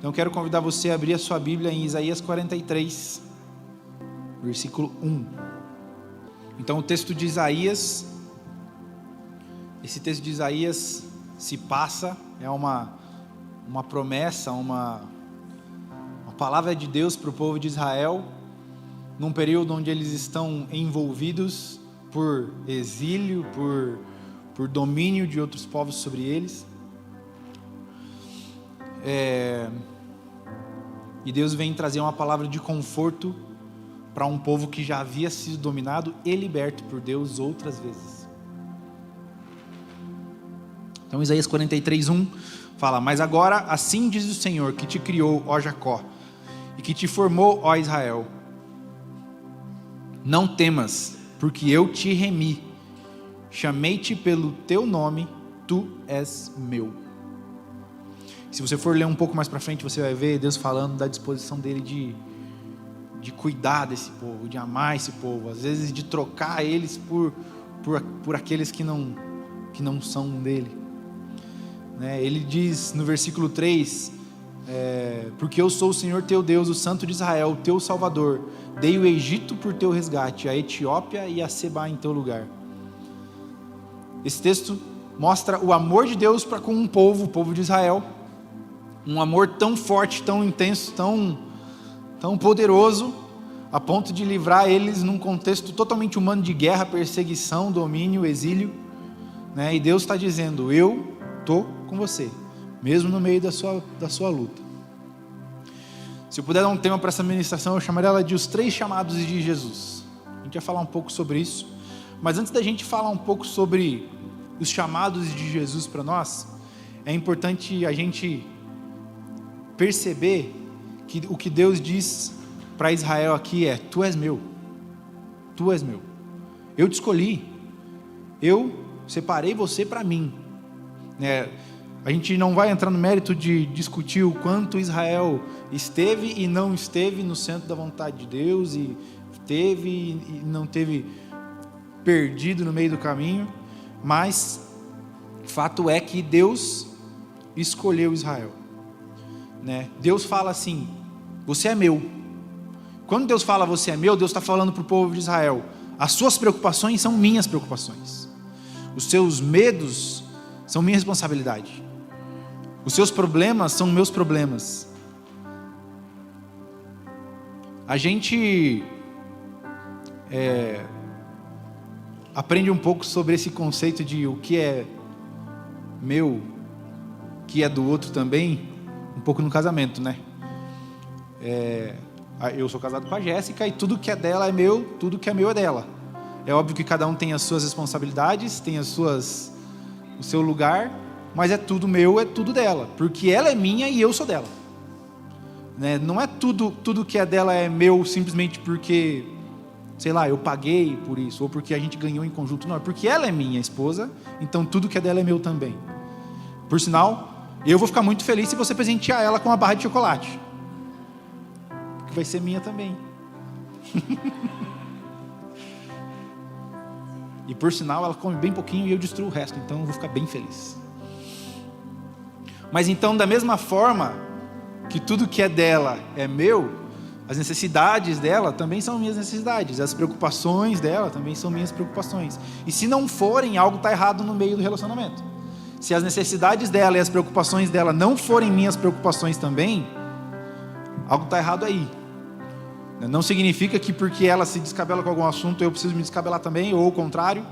Então eu quero convidar você a abrir a sua Bíblia em Isaías 43, versículo 1. Então o texto de Isaías, esse texto de Isaías se passa, é uma promessa, uma palavra de Deus para o povo de Israel, num período onde eles estão envolvidos por exílio, por domínio de outros povos sobre eles. E Deus vem trazer uma palavra de conforto para um povo que já havia sido dominado e liberto por Deus outras vezes. Então Isaías 43:1 fala: mas agora assim diz o Senhor que te criou, ó Jacó, e que te formou, ó Israel: não temas, porque eu te remi, chamei-te pelo teu nome, tu és meu. Se você for ler um pouco mais para frente, você vai ver Deus falando da disposição dele de cuidar desse povo, de amar esse povo, às vezes de trocar eles por aqueles que não são dele. Ele diz no versículo 3, porque eu sou o Senhor teu Deus, o Santo de Israel, o teu Salvador, dei o Egito por teu resgate, a Etiópia e a Seba em teu lugar. Esse texto mostra o amor de Deus para com um povo, o povo de Israel, um amor tão forte, tão intenso, tão poderoso, a ponto de livrar eles num contexto totalmente humano de guerra, perseguição, domínio, exílio, E Deus está dizendo: eu estou com você, mesmo no meio da sua luta. Se eu puder dar um tema para essa ministração, eu chamaria ela de os 3 chamados de Jesus. A gente vai falar um pouco sobre isso, mas antes da gente falar um pouco sobre os chamados de Jesus para nós, é importante a gente perceber que o que Deus diz para Israel aqui é: tu és meu, eu te escolhi, eu separei você para mim. A gente não vai entrar no mérito de discutir o quanto Israel esteve e não esteve no centro da vontade de Deus, e teve e não teve perdido no meio do caminho, mas fato é que Deus escolheu Israel. Deus fala assim: você é meu. Quando Deus fala você é meu, Deus está falando para o povo de Israel: as suas preocupações são minhas preocupações, os seus medos são minha responsabilidade, os seus problemas são meus problemas. A gente aprende um pouco sobre esse conceito de o que é meu, o que é do outro também, um pouco no casamento, eu sou casado com a Jéssica e tudo que é dela é meu, tudo que é meu é dela. É óbvio que cada um tem as suas responsabilidades, tem o seu lugar, mas é tudo meu, é tudo dela, porque ela é minha e eu sou dela. Não é tudo que é dela é meu simplesmente porque, sei lá, eu paguei por isso, ou porque a gente ganhou em conjunto. Não, é porque ela é minha esposa, então tudo que é dela é meu também. Por sinal, eu vou ficar muito feliz se você presentear ela com uma barra de chocolate, porque vai ser minha também. E por sinal, ela come bem pouquinho e eu destruo o resto, então eu vou ficar bem feliz. Mas então, da mesma forma que tudo que é dela é meu, as necessidades dela também são minhas necessidades, as preocupações dela também são minhas preocupações. E se não forem, algo está errado no meio do relacionamento. Se as necessidades dela e as preocupações dela não forem minhas preocupações também, algo está errado aí. Não significa que porque ela se descabela com algum assunto, eu preciso me descabelar também, ou o contrário,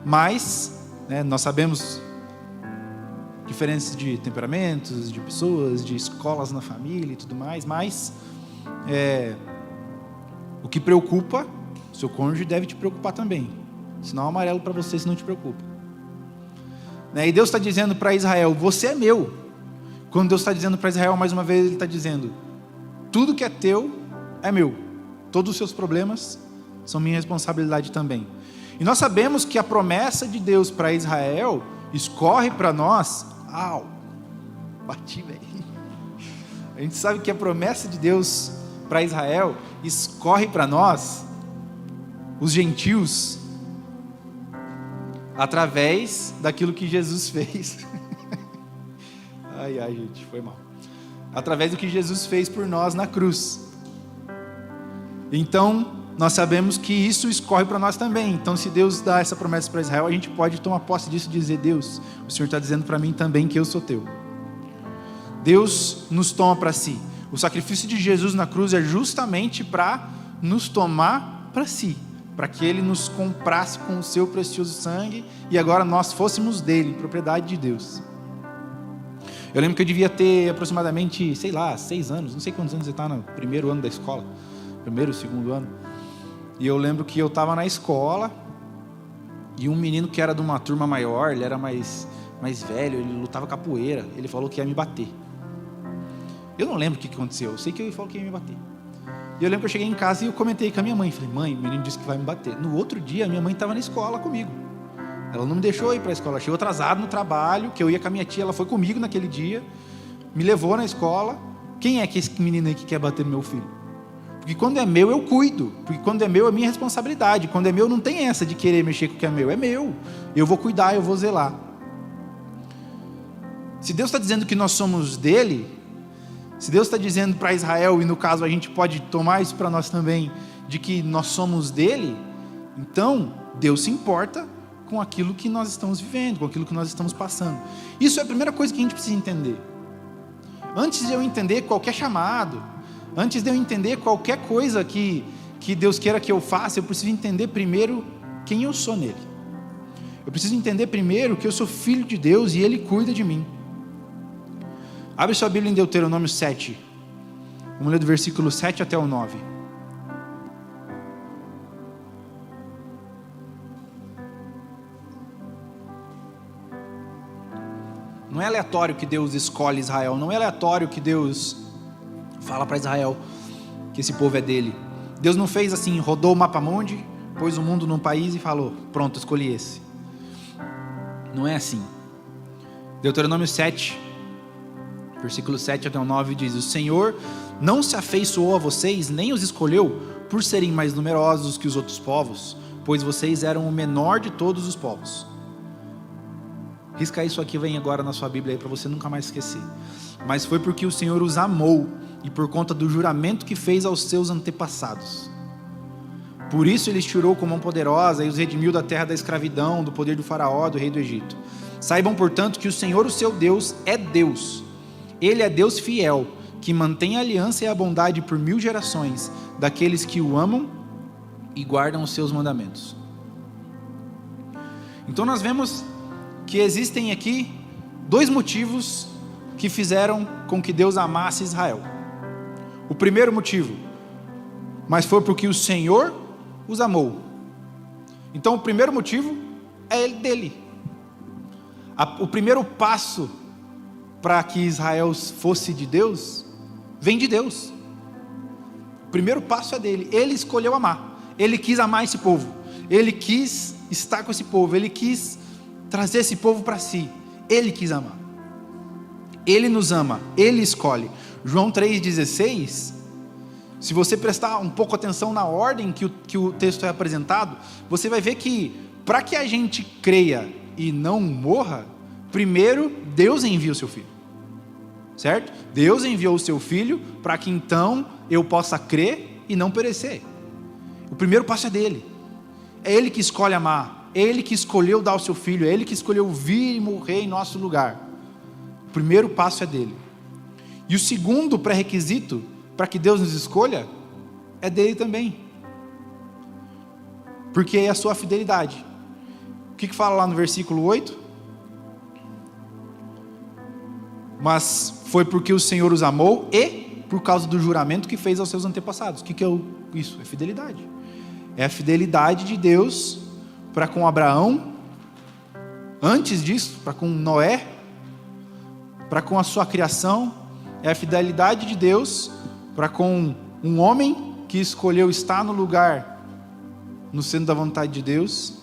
Mas, nós sabemos diferenças de temperamentos, de pessoas, de escolas na família e tudo mais, mas o que preocupa, seu cônjuge deve te preocupar também. Sinal amarelo para você se não te preocupa. E Deus está dizendo para Israel: você é meu. Quando Deus está dizendo para Israel, mais uma vez, Ele está dizendo: tudo que é teu é meu, todos os seus problemas são minha responsabilidade também. E nós sabemos que a promessa de Deus para Israel escorre para nós. Bati, velho. A gente sabe que a promessa de Deus para Israel escorre para nós, os gentios, através daquilo que Jesus fez. Ai, gente, foi mal. através do que Jesus fez por nós na cruz. Então, nós sabemos que isso escorre para nós também. Então, se Deus dá essa promessa para Israel, a gente pode tomar posse disso e dizer: Deus, o Senhor está dizendo para mim também que eu sou teu. Deus nos toma para si. O sacrifício de Jesus na cruz é justamente para nos tomar para si, para que Ele nos comprasse com o seu precioso sangue e agora nós fôssemos dele, propriedade de Deus. Eu lembro que eu devia ter aproximadamente, 6 anos, não sei quantos anos você está no primeiro ano da escola, primeiro, segundo ano. E eu lembro que eu estava na escola e um menino que era de uma turma maior, ele era mais velho, ele lutava capoeira, ele falou que ia me bater. Eu não lembro o que aconteceu, eu sei que ele falou que ia me bater. E eu lembro que eu cheguei em casa e eu comentei com a minha mãe, falei: mãe, o menino disse que vai me bater. No outro dia, a minha mãe estava na escola comigo. Ela não me deixou ir para a escola, ela chegou atrasado no trabalho, que eu ia com a minha tia, ela foi comigo naquele dia, me levou na escola. Quem é que esse menino aí que quer bater no meu filho? Porque quando é meu, eu cuido. Porque quando é meu, é minha responsabilidade. Quando é meu, não tem essa de querer mexer com o que é meu. É meu. Eu vou cuidar, eu vou zelar. Se Deus está dizendo que nós somos dele, se Deus está dizendo para Israel, e no caso a gente pode tomar isso para nós também, de que nós somos dele, então Deus se importa com aquilo que nós estamos vivendo, com aquilo que nós estamos passando. Isso é a primeira coisa que a gente precisa entender. Antes de eu entender qualquer chamado, antes de eu entender qualquer coisa que Deus queira que eu faça, eu preciso entender primeiro quem eu sou nele. Eu preciso entender primeiro que eu sou filho de Deus e Ele cuida de mim. Abre sua Bíblia em Deuteronômio 7. Vamos ler do versículo 7 até o 9. Não é aleatório que Deus escolhe Israel. Não é aleatório que Deus fala para Israel que esse povo é dele. Deus não fez assim, rodou o mapa mundi, pôs o mundo num país e falou: pronto, escolhi esse. Não é assim. Deuteronômio 7, versículo 7 até o 9 diz: o Senhor não se afeiçoou a vocês, nem os escolheu por serem mais numerosos que os outros povos, pois vocês eram o menor de todos os povos. Risca isso aqui, vem agora na sua Bíblia aí para você nunca mais esquecer. Mas foi porque o Senhor os amou e por conta do juramento que fez aos seus antepassados. Por isso Ele os tirou com mão poderosa e os redimiu da terra da escravidão, do poder do faraó, do rei do Egito. Saibam, portanto, que o Senhor, o seu Deus, é Deus. Ele é Deus fiel, que mantém a aliança e a bondade por 1000 gerações daqueles que o amam e guardam os seus mandamentos. Então nós vemos que existem aqui 2 motivos que fizeram com que Deus amasse Israel. O primeiro motivo: mas foi porque o Senhor os amou. Então o primeiro motivo é dele. O primeiro passo para que Israel fosse de Deus, vem de Deus. O primeiro passo é dele. Ele escolheu amar. Ele quis amar esse povo. Ele quis estar com esse povo. Ele quis trazer esse povo para si. Ele quis amar. Ele nos ama. Ele escolhe. João 3,16, se você prestar um pouco atenção na ordem que o texto é apresentado, você vai ver que para que a gente creia e não morra, primeiro Deus envia o seu filho. Certo? Deus enviou o seu filho para que então eu possa crer e não perecer. O primeiro passo é dele. É ele que escolhe amar. É ele que escolheu dar o seu filho. É ele que escolheu vir e morrer em nosso lugar. O primeiro passo é dele. E o segundo pré-requisito para que Deus nos escolha é dele também. Porque é a sua fidelidade. O que fala lá no versículo 8? Mas foi porque o Senhor os amou e por causa do juramento que fez aos seus antepassados. O que é isso? É fidelidade. É a fidelidade de Deus para com Abraão, antes disso, para com Noé, para com a sua criação. É a fidelidade de Deus para com um homem que escolheu estar no lugar, no centro da vontade de Deus.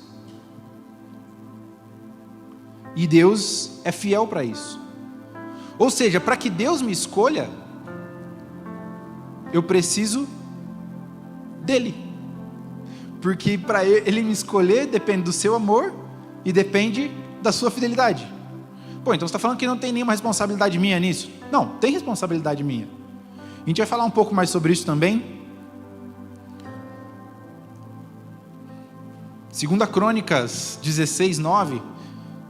E Deus é fiel para isso. Ou seja, para que Deus me escolha, eu preciso dele. Porque para ele me escolher depende do seu amor e depende da sua fidelidade. Pô, então você está falando que não tem nenhuma responsabilidade minha nisso? Não, tem responsabilidade minha. A gente vai falar um pouco mais sobre isso também. 2 Crônicas 16:9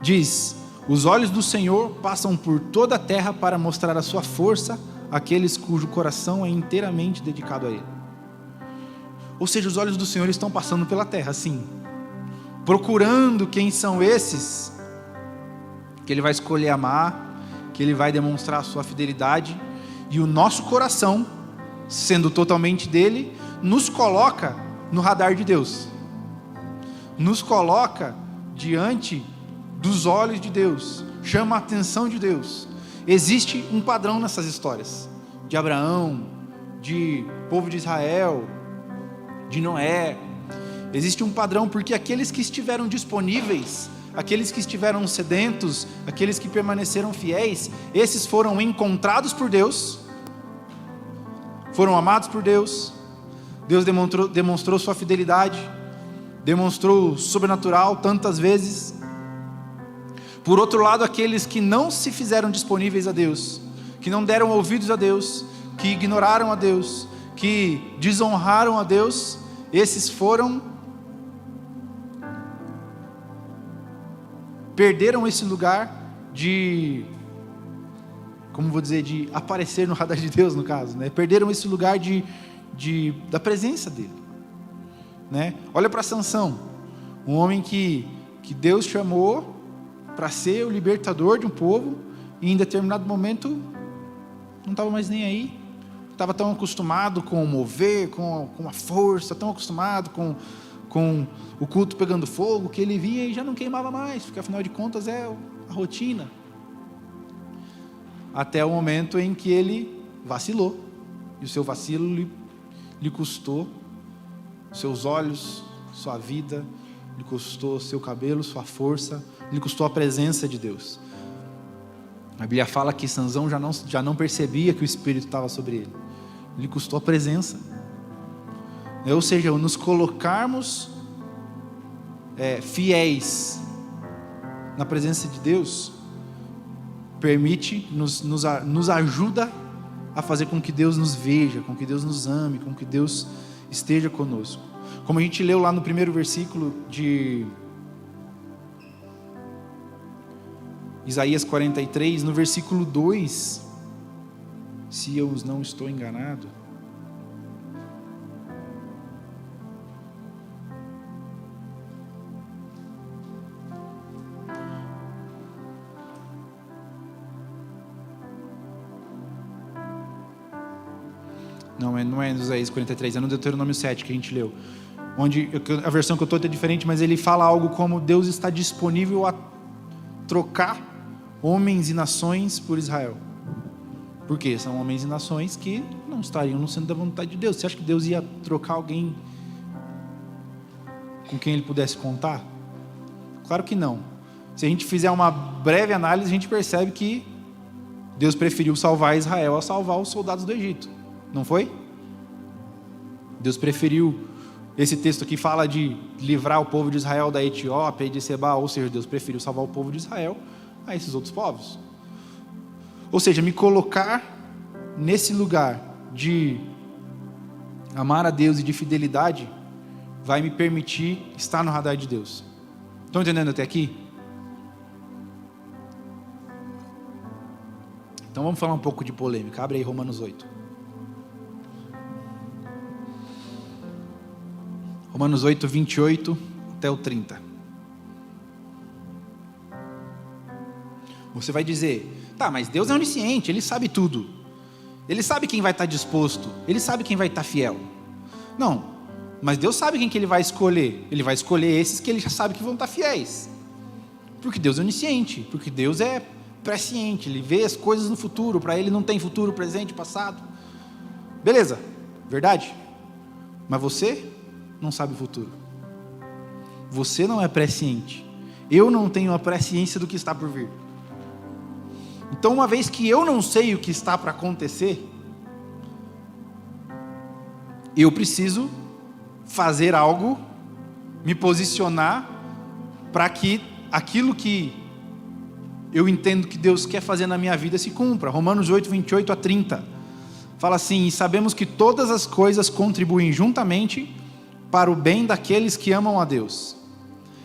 diz: os olhos do Senhor passam por toda a terra para mostrar a sua força àqueles cujo coração é inteiramente dedicado a Ele. Ou seja, os olhos do Senhor estão passando pela terra, sim, procurando quem são esses que Ele vai escolher amar, que Ele vai demonstrar a sua fidelidade, e o nosso coração, sendo totalmente dele, nos coloca no radar de Deus, nos coloca diante dos olhos de Deus, chama a atenção de Deus. Existe um padrão nessas histórias, de Abraão, de povo de Israel, de Noé. Existe um padrão, porque aqueles que estiveram disponíveis, aqueles que estiveram sedentos, aqueles que permaneceram fiéis, esses foram encontrados por Deus, foram amados por Deus. Deus demonstrou sua fidelidade, demonstrou o sobrenatural tantas vezes. Por outro lado, aqueles que não se fizeram disponíveis a Deus, que não deram ouvidos a Deus, que ignoraram a Deus, que desonraram a Deus, esses perderam esse lugar de, como vou dizer, de aparecer no radar de Deus, no caso, né? Perderam esse lugar da presença dele, né? Olha para Sansão, um homem que Deus chamou para ser o libertador de um povo, e em determinado momento não estava mais nem aí, estava tão acostumado com o mover, com a força, tão acostumado com o culto pegando fogo, que ele vinha e já não queimava mais, porque afinal de contas é a rotina. Até o momento em que ele vacilou, e o seu vacilo lhe custou seus olhos, sua vida, lhe custou seu cabelo, sua força, lhe custou a presença de Deus. A Bíblia fala que Sansão já não percebia que o Espírito estava sobre ele, lhe custou a presença. Ou seja, nos colocarmos fiéis na presença de Deus, nos ajuda a fazer com que Deus nos veja, com que Deus nos ame, com que Deus esteja conosco. Como a gente leu lá no primeiro versículo de Isaías 43, no versículo 2, se eu não estou enganado, não é no Isaías 43, é no Deuteronômio 7 que a gente leu, onde a versão que eu estou é diferente, mas ele fala algo como: Deus está disponível a trocar homens e nações por Israel. Por quê? São homens e nações que não estariam no centro da vontade de Deus. Você acha que Deus ia trocar alguém com quem ele pudesse contar? Claro que não. Se a gente fizer uma breve análise, a gente percebe que Deus preferiu salvar Israel a salvar os soldados do Egito. Não foi? Deus preferiu, esse texto aqui fala de livrar o povo de Israel da Etiópia e de Seba, ou seja, Deus preferiu salvar o povo de Israel a esses outros povos. Ou seja, me colocar nesse lugar de amar a Deus e de fidelidade vai me permitir estar no radar de Deus. Estão entendendo até aqui? Então vamos falar um pouco de polêmica. Abre aí Romanos 8. Romanos 8, 28 até o 30. Você vai dizer: tá, mas Deus é onisciente, Ele sabe tudo, Ele sabe quem vai estar disposto, Ele sabe quem vai estar fiel. Não, mas Deus sabe quem que Ele vai escolher. Ele vai escolher esses que Ele já sabe que vão estar fiéis, porque Deus é onisciente, porque Deus é presciente, Ele vê as coisas no futuro. Para Ele não tem futuro, presente, passado. Beleza, verdade. Mas você não sabe o futuro, você não é presciente, eu não tenho a presciência do que está por vir. Então, uma vez que eu não sei o que está para acontecer, eu preciso fazer algo, me posicionar, para que aquilo que eu entendo que Deus quer fazer na minha vida se cumpra. Romanos 8, 28 a 30. Fala assim: e sabemos que todas as coisas contribuem juntamente para o bem daqueles que amam a Deus,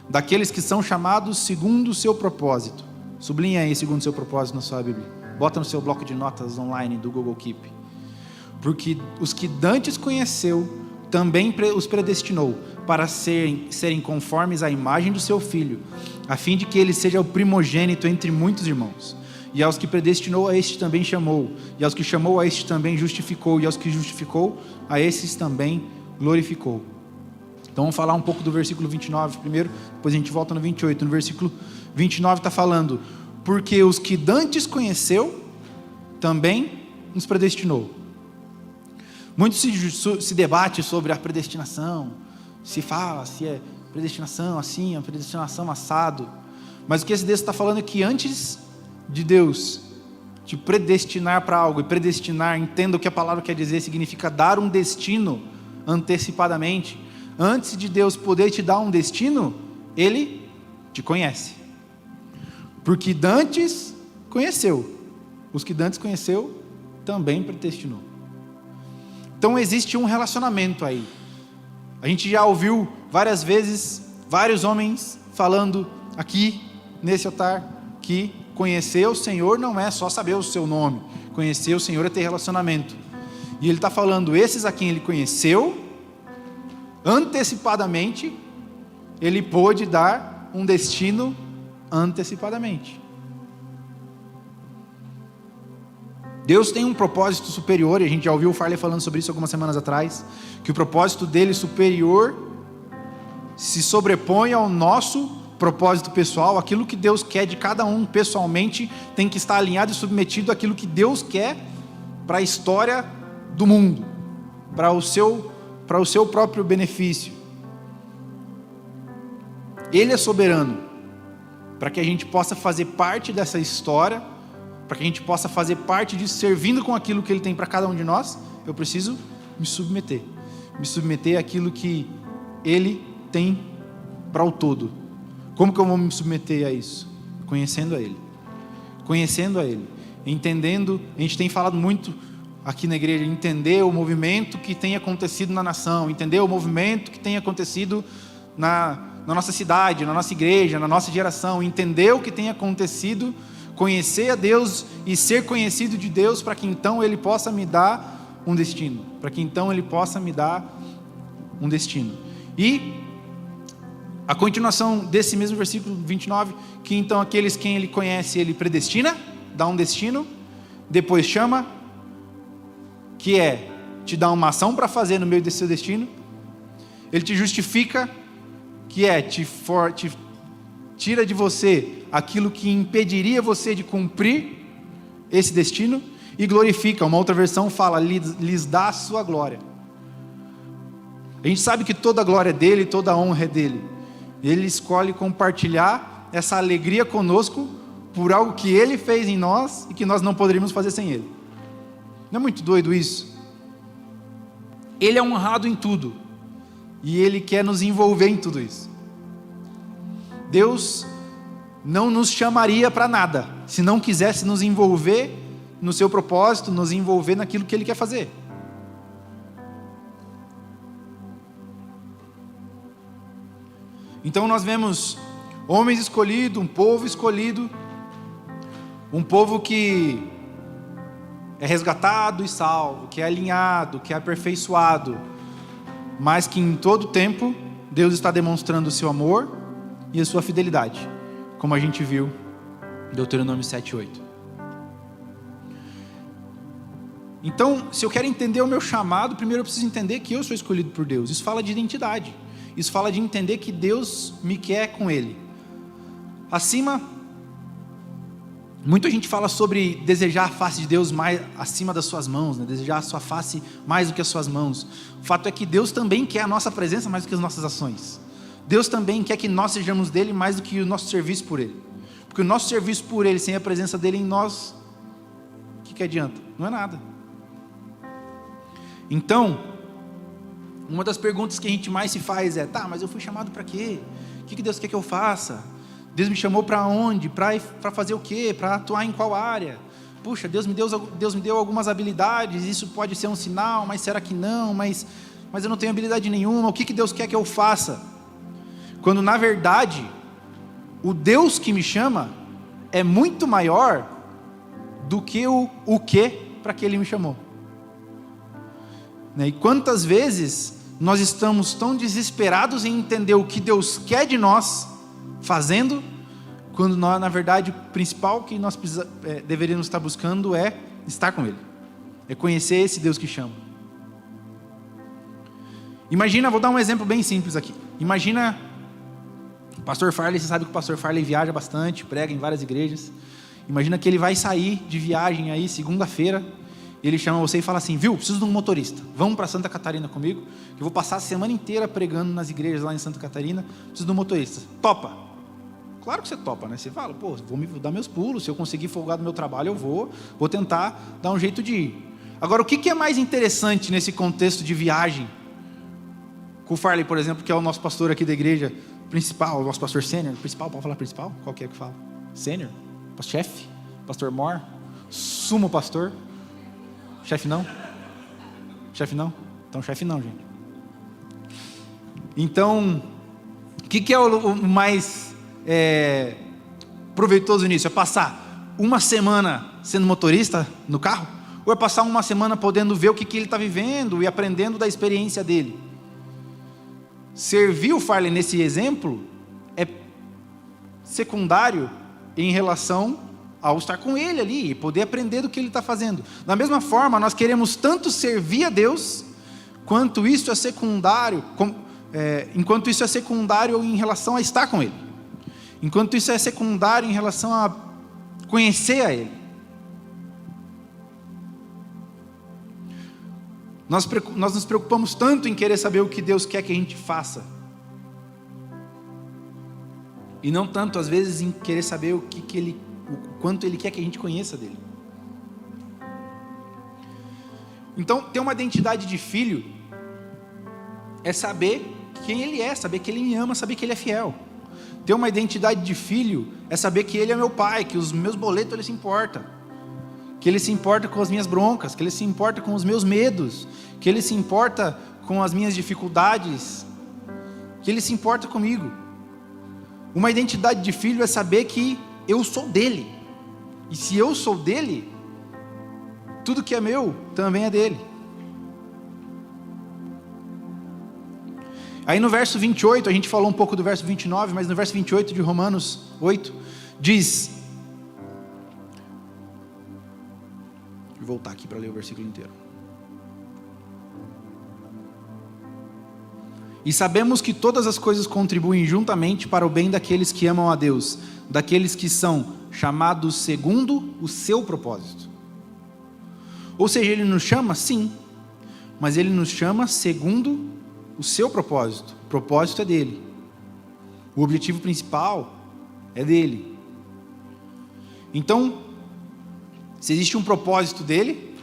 daqueles que são chamados segundo o seu propósito. Sublinha aí, segundo o seu propósito, na sua Bíblia. Bota no seu bloco de notas online do Google Keep. Porque os que dantes conheceu, também os predestinou para serem conformes à imagem do seu Filho, a fim de que ele seja o primogênito entre muitos irmãos. E aos que predestinou, a este também chamou. E aos que chamou, a este também justificou. E aos que justificou, a esses também glorificou. Então vamos falar um pouco do versículo 29 primeiro, depois a gente volta no 28. No versículo 29 está falando: porque os que dantes conheceu, também nos predestinou. Muito se debate sobre a predestinação, se fala se é predestinação assim, a predestinação assado. Mas o que esse texto está falando é que antes de Deus te predestinar para algo, e predestinar, entenda o que a palavra quer dizer, significa dar um destino antecipadamente. Antes de Deus poder te dar um destino, Ele te conhece. Porque dantes conheceu, os que dantes conheceu, também predestinou. Então existe um relacionamento aí. A gente já ouviu várias vezes, vários homens falando aqui, nesse altar, que conhecer o Senhor não é só saber o seu nome. Conhecer o Senhor é ter relacionamento. E Ele está falando, esses a quem Ele conheceu, antecipadamente, Ele pôde dar um destino antecipadamente. Deus tem um propósito superior, e a gente já ouviu o Farley falando sobre isso algumas semanas atrás, que o propósito dele superior se sobrepõe ao nosso propósito pessoal. Aquilo que Deus quer de cada um pessoalmente tem que estar alinhado e submetido àquilo que Deus quer para a história do mundo, para o seu próprio benefício. Ele é soberano, para que a gente possa fazer parte dessa história, para que a gente possa fazer parte disso, servindo com aquilo que Ele tem para cada um de nós. Eu preciso me submeter àquilo que Ele tem para o todo. Como que eu vou me submeter a isso? Conhecendo a Ele, entendendo. A gente tem falado muito aqui na igreja, entender o movimento que tem acontecido na nação, entender o movimento que tem acontecido na nossa cidade, na nossa igreja, na nossa geração, entender o que tem acontecido, conhecer a Deus e ser conhecido de Deus, para que então Ele possa me dar um destino, E a continuação desse mesmo versículo 29, que então aqueles quem Ele conhece, Ele predestina, dá um destino, depois chama, que é te dar uma ação para fazer no meio desse seu destino. Ele te justifica, que é te tira de você aquilo que impediria você de cumprir esse destino, e glorifica. Uma outra versão fala, lhes dá a sua glória. A gente sabe que toda a glória é dele, toda a honra é dele. Ele escolhe compartilhar essa alegria conosco por algo que Ele fez em nós e que nós não poderíamos fazer sem Ele. Não é muito doido isso? Ele é honrado em tudo, e Ele quer nos envolver em tudo isso. Deus não nos chamaria para nada se não quisesse nos envolver no seu propósito, nos envolver naquilo que Ele quer fazer. Então nós vemos homens escolhidos, um povo escolhido, um povo que é resgatado e salvo, que é alinhado, que é aperfeiçoado, mas que em todo tempo Deus está demonstrando o seu amor e a sua fidelidade, como a gente viu em Deuteronômio 7:8. Então, se eu quero entender o meu chamado, primeiro eu preciso entender que eu sou escolhido por Deus. Isso fala de identidade, isso fala de entender que Deus me quer com Ele. Muita gente fala sobre desejar a face de Deus mais acima das suas mãos, né? Desejar a sua face mais do que as suas mãos. O fato é que Deus também quer a nossa presença mais do que as nossas ações. Deus também quer que nós sejamos dele mais do que o nosso serviço por Ele. Porque o nosso serviço por Ele, sem a presença dele em nós, o que adianta? Não é nada. Então, uma das perguntas que a gente mais se faz é, mas eu fui chamado para quê? O que Deus quer que eu faça? Deus me chamou para onde? Para fazer o quê? Para atuar em qual área? Puxa, Deus me deu algumas habilidades, isso pode ser um sinal, mas será que não? Mas eu não tenho habilidade nenhuma, o que Deus quer que eu faça? Quando na verdade, o Deus que me chama é muito maior do que o que para que Ele me chamou. E quantas vezes nós estamos tão desesperados em entender o que Deus quer de nós fazendo, quando nós, na verdade, o principal que nós deveríamos estar buscando é estar com Ele, é conhecer esse Deus que chama. Imagina, vou dar um exemplo bem simples aqui. Imagina o pastor Farley, você sabe que o pastor Farley viaja bastante, prega em várias igrejas. Imagina que ele vai sair de viagem aí segunda-feira, e ele chama você e fala assim: viu, preciso de um motorista, vamos para Santa Catarina comigo, que eu vou passar a semana inteira pregando nas igrejas lá em Santa Catarina, preciso de um motorista. Topa? Claro que você topa, né? Você fala, pô, vou me dar meus pulos, se eu conseguir folgar do meu trabalho, eu vou tentar dar um jeito de ir. Agora, o que é mais interessante nesse contexto de viagem? Com o Farley, por exemplo, que é o nosso pastor aqui da igreja principal, o nosso pastor sênior, principal, pode falar principal? Qual que é que fala? Sênior? Chefe? Pastor Mor? Sumo pastor? Chefe não? Chefe não? Então chefe não, gente. Então, o que é o mais proveitoso nisso? É passar uma semana sendo motorista no carro? Ou é passar uma semana podendo ver o que ele está vivendo e aprendendo da experiência dele? Servir o Farley nesse exemplo é secundário em relação ao estar com ele ali e poder aprender do que ele está fazendo. Da mesma forma, nós queremos tanto servir a Deus, quanto isso é secundário, enquanto isso é secundário em relação a estar com Ele, enquanto isso é secundário em relação a conhecer a Ele. Nós nos preocupamos tanto em querer saber o que Deus quer que a gente faça, e não tanto às vezes em querer saber o quanto Ele quer que a gente conheça dele. Então, ter uma identidade de filho é saber quem Ele é, saber que Ele me ama, saber que Ele é fiel. Ter uma identidade de filho é saber que Ele é meu pai, que os meus boletos Ele se importa, que Ele se importa com as minhas broncas, que Ele se importa com os meus medos, que Ele se importa com as minhas dificuldades, que Ele se importa comigo. Uma identidade de filho é saber que eu sou dele, e se eu sou dele, tudo que é meu também é dele. Aí no verso 28, a gente falou um pouco do verso 29, mas no verso 28 de Romanos 8, diz, vou voltar aqui para ler o versículo inteiro. E sabemos que todas as coisas contribuem juntamente para o bem daqueles que amam a Deus, daqueles que são chamados segundo o seu propósito. Ou seja, Ele nos chama, sim, mas Ele nos chama segundo o seu propósito. O propósito é dele, o objetivo principal é dele. Então, se existe um propósito dele,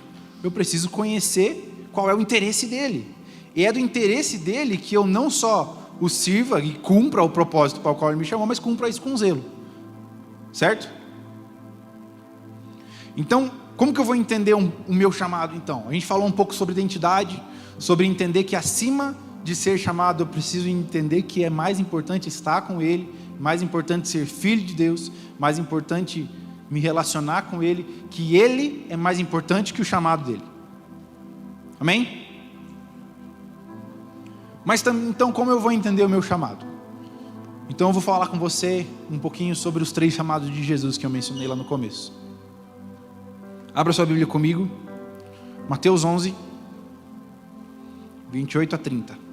eu preciso conhecer qual é o interesse dele. E é do interesse dele que eu não só o sirva e cumpra o propósito para o qual ele me chamou, mas cumpra isso com zelo. Certo? Então, como que eu vou entender o meu chamado então? A gente falou um pouco sobre identidade, sobre entender que acima de ser chamado, eu preciso entender que é mais importante estar com Ele, mais importante ser filho de Deus, mais importante me relacionar com Ele, que Ele é mais importante que o chamado dele. Amém? Mas então, como eu vou entender o meu chamado? Então eu vou falar com você um pouquinho sobre os 3 chamados de Jesus que eu mencionei lá no começo. Abra sua Bíblia comigo, Mateus 11, 28 a 30.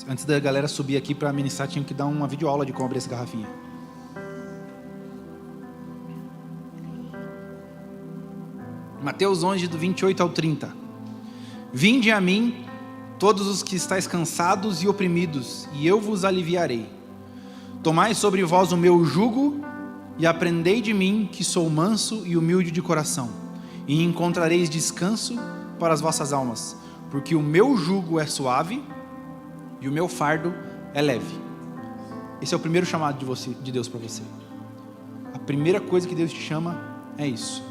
Antes da galera subir aqui para ministrar, tinha que dar uma videoaula de como abrir essa garrafinha. Mateus 11, do 28 ao 30. Vinde a mim, todos os que estáis cansados e oprimidos, e eu vos aliviarei. Tomai sobre vós o meu jugo e aprendei de mim, que sou manso e humilde de coração, e encontrareis descanso para as vossas almas, porque o meu jugo é suave e o meu fardo é leve. Esse é o primeiro chamado de Deus para você. A primeira coisa que Deus te chama é isso: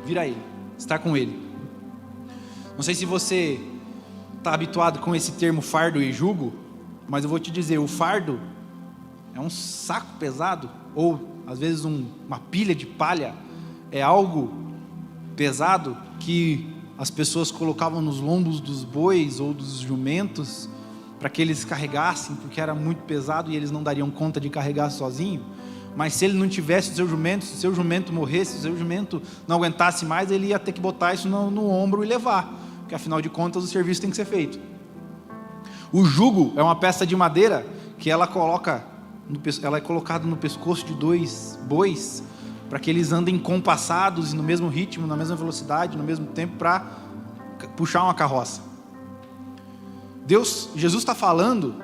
vir a Ele, estar com Ele. Não sei se você está habituado com esse termo fardo e jugo, mas eu vou te dizer, o fardo é um saco pesado, ou às vezes uma pilha de palha, é algo pesado que as pessoas colocavam nos lombos dos bois ou dos jumentos, para que eles carregassem, porque era muito pesado e eles não dariam conta de carregar sozinho. Mas se ele não tivesse o seu jumento, se o seu jumento morresse, se o seu jumento não aguentasse mais, ele ia ter que botar isso no ombro e levar, porque afinal de contas o serviço tem que ser feito. O jugo é uma peça de madeira que ela é colocada no pescoço de 2 bois, para que eles andem compassados e no mesmo ritmo, na mesma velocidade, no mesmo tempo, para puxar uma carroça. Jesus está falando,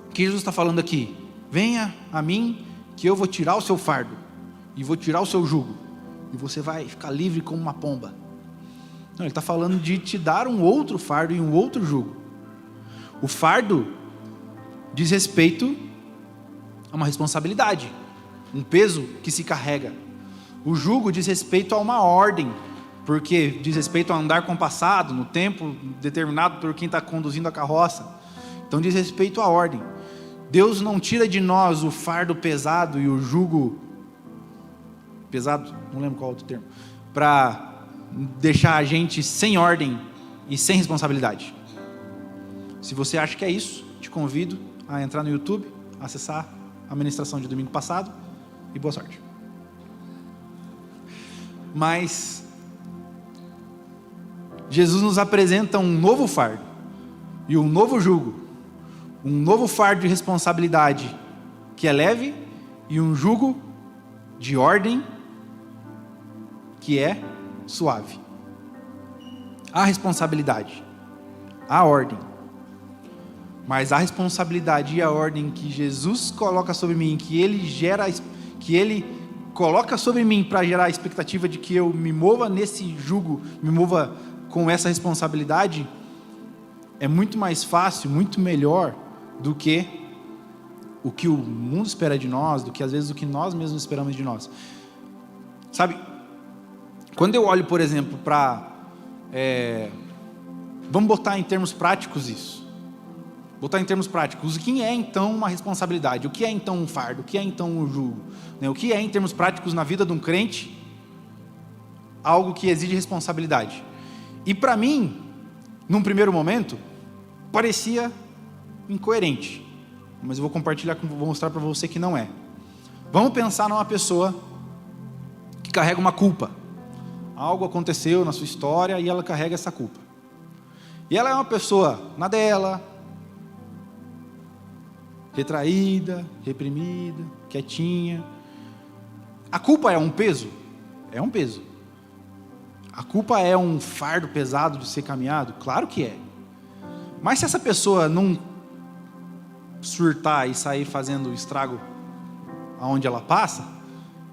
o que Jesus está falando aqui? Venha a mim, que eu vou tirar o seu fardo, e vou tirar o seu jugo, e você vai ficar livre como uma pomba. Não, ele está falando de te dar um outro fardo e um outro jugo. O fardo diz respeito a uma responsabilidade, um peso que se carrega. O jugo diz respeito a uma ordem, porque diz respeito a andar compassado no tempo determinado por quem está conduzindo a carroça. Então diz respeito à ordem. Deus não tira de nós o fardo pesado e o jugo pesado, não lembro qual outro termo, para deixar a gente sem ordem e sem responsabilidade. Se você acha que é isso, te convido a entrar no YouTube, acessar a ministração de domingo passado, e boa sorte. Mas Jesus nos apresenta um novo fardo e um novo jugo, um novo fardo de responsabilidade que é leve e um jugo de ordem que é suave. Há responsabilidade, há ordem, mas a responsabilidade e a ordem que Jesus coloca sobre mim, que Ele coloca sobre mim para gerar a expectativa de que eu me mova nesse jugo, me mova com essa responsabilidade, é muito mais fácil, muito melhor do que o que o mundo espera de nós, do que às vezes o que nós mesmos esperamos de nós. Sabe, quando eu olho, por exemplo, para vamos botar em termos práticos isso. Botar em termos práticos, o que é então uma responsabilidade? O que é então um fardo? O que é então um jugo? O que é em termos práticos na vida de um crente algo que exige responsabilidade? E para mim, num primeiro momento, parecia incoerente, mas eu vou mostrar para você que não é. Vamos pensar numa pessoa que carrega uma culpa. Algo aconteceu na sua história e ela carrega essa culpa. E ela é uma pessoa na dela, retraída, reprimida, quietinha. A culpa é um peso? É um peso. A culpa é um fardo pesado de ser caminhado? Claro que é. Mas se essa pessoa não surtar e sair fazendo estrago aonde ela passa,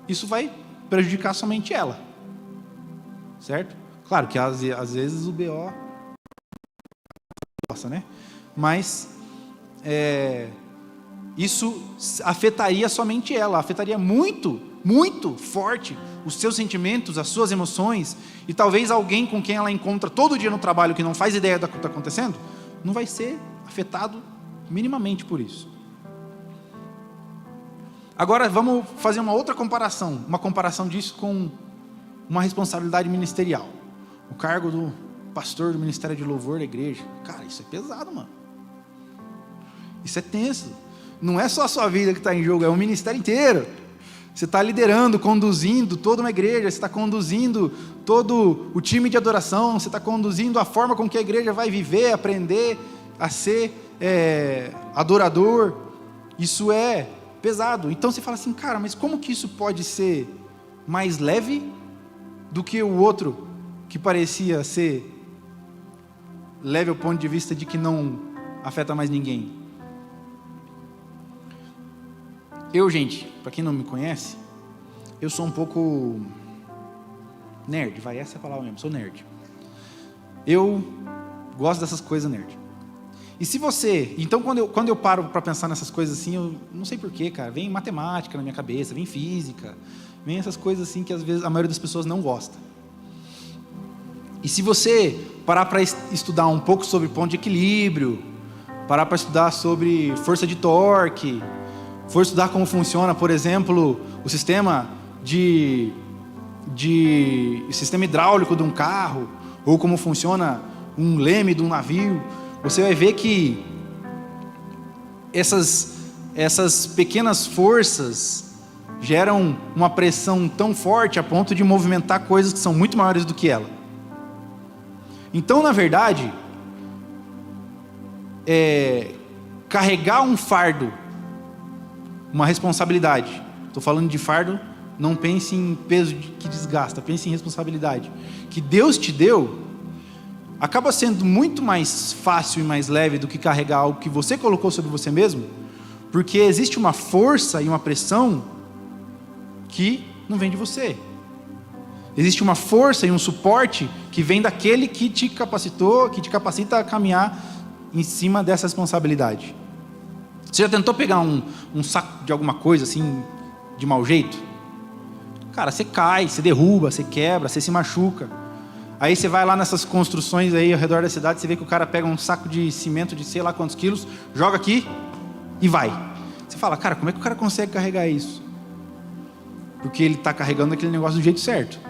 isso vai prejudicar somente ela. Certo? Claro que às vezes o BO passa, né? Mas isso afetaria somente ela, afetaria muito, muito forte os seus sentimentos, as suas emoções, e talvez alguém com quem ela encontra todo dia no trabalho que não faz ideia do que está acontecendo, não vai ser afetado minimamente por isso. Agora vamos fazer uma outra comparação, uma comparação disso com uma responsabilidade ministerial. O cargo do pastor do Ministério de Louvor da igreja. Cara, isso é pesado, mano. Isso é tenso. Não é só a sua vida que está em jogo, é o ministério inteiro. Você está liderando, conduzindo toda uma igreja, você está conduzindo todo o time de adoração, você está conduzindo a forma com que a igreja vai viver, aprender a ser adorador. Isso é pesado. Então você fala assim, cara, mas como que isso pode ser mais leve do que o outro que parecia ser leve ao ponto de vista de que não afeta mais ninguém. Eu, gente, para quem não me conhece, eu sou um pouco nerd, essa é a palavra mesmo, sou nerd. Eu gosto dessas coisas nerd. E se você... Então, quando eu paro para pensar nessas coisas assim, eu não sei porquê, cara, vem matemática na minha cabeça, vem física, vem essas coisas assim que às vezes a maioria das pessoas não gosta. E se você parar para estudar um pouco sobre ponto de equilíbrio, parar para estudar sobre força de torque, for estudar como funciona, por exemplo, o sistema sistema hidráulico de um carro, ou como funciona um leme de um navio, você vai ver que essas pequenas forças geram uma pressão tão forte a ponto de movimentar coisas que são muito maiores do que ela. Então, na verdade, carregar um fardo, uma responsabilidade, estou falando de fardo, não pense em peso que desgasta, pense em responsabilidade, que Deus te deu, acaba sendo muito mais fácil e mais leve do que carregar algo que você colocou sobre você mesmo, porque existe uma força e uma pressão que não vem de você. Existe uma força e um suporte que vem daquele que te capacitou, que te capacita a caminhar em cima dessa responsabilidade. Você já tentou pegar um saco de alguma coisa assim, de mau jeito? Cara, você cai, você derruba, você quebra, você se machuca. Aí você vai lá nessas construções aí ao redor da cidade, você vê que o cara pega um saco de cimento de sei lá quantos quilos, joga aqui e vai. Você fala, cara, como é que o cara consegue carregar isso? Porque ele está carregando aquele negócio do jeito certo.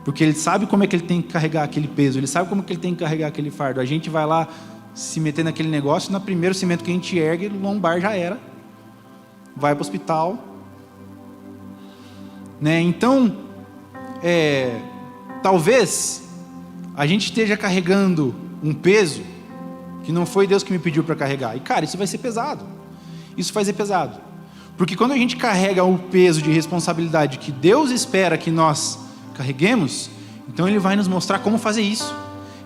Porque ele sabe como é que ele tem que carregar aquele peso, ele sabe como é que ele tem que carregar aquele fardo. A gente vai lá se meter naquele negócio, no primeiro cimento que a gente ergue, o lombar já era. Vai para o hospital. Né? Então, talvez a gente esteja carregando um peso que não foi Deus que me pediu para carregar. E cara, isso vai ser pesado. Isso vai ser pesado. Porque quando a gente carrega o peso de responsabilidade que Deus espera que nós carreguemos, então Ele vai nos mostrar como fazer isso.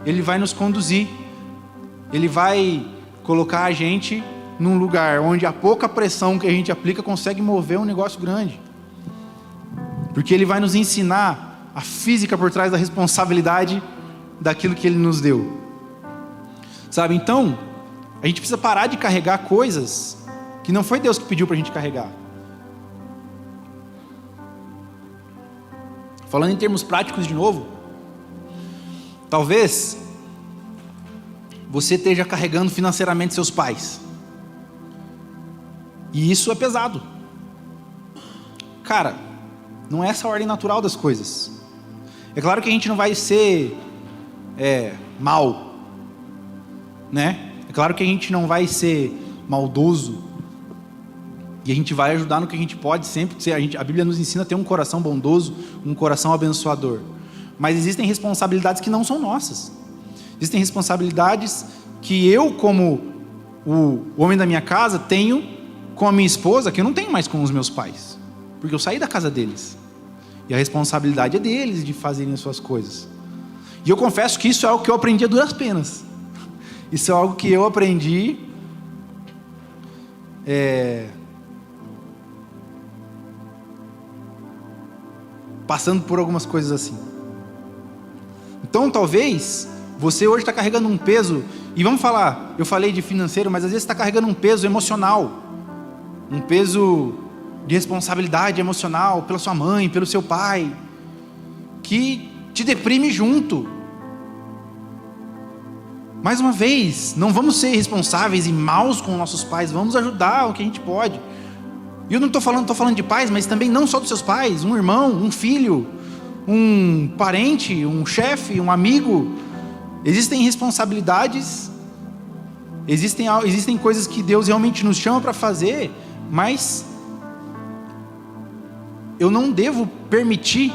Ele vai nos conduzir. Ele vai colocar a gente num lugar onde a pouca pressão que a gente aplica consegue mover um negócio grande. Porque Ele vai nos ensinar a física por trás da responsabilidade daquilo que Ele nos deu. Sabe, então, a gente precisa parar de carregar coisas que não foi Deus que pediu para a gente carregar. Falando em termos práticos de novo, talvez você esteja carregando financeiramente seus pais. E isso é pesado. Cara, não é essa a ordem natural das coisas. É claro que a gente não vai ser mal, né? É claro que a gente não vai ser maldoso. E a gente vai ajudar no que a gente pode sempre. A Bíblia nos ensina a ter um coração bondoso, um coração abençoador. Mas existem responsabilidades que não são nossas. Existem responsabilidades que eu, como o homem da minha casa, tenho com a minha esposa, que eu não tenho mais com os meus pais. Porque eu saí da casa deles. E a responsabilidade é deles de fazerem as suas coisas. E eu confesso que isso é algo que eu aprendi a duras penas. Isso é algo que eu aprendi passando por algumas coisas assim. Então talvez você hoje está carregando um peso, e vamos falar, eu falei de financeiro, mas às vezes você está carregando um peso emocional, um peso de responsabilidade emocional pela sua mãe, pelo seu pai, que te deprime junto. Mais uma vez, não vamos ser irresponsáveis e maus com nossos pais, vamos ajudar o que a gente pode. E eu não estou falando de pais, mas também não só dos seus pais, um irmão, um filho, um parente, um chefe, um amigo. Existem responsabilidades, existem coisas que Deus realmente nos chama para fazer, mas eu não devo permitir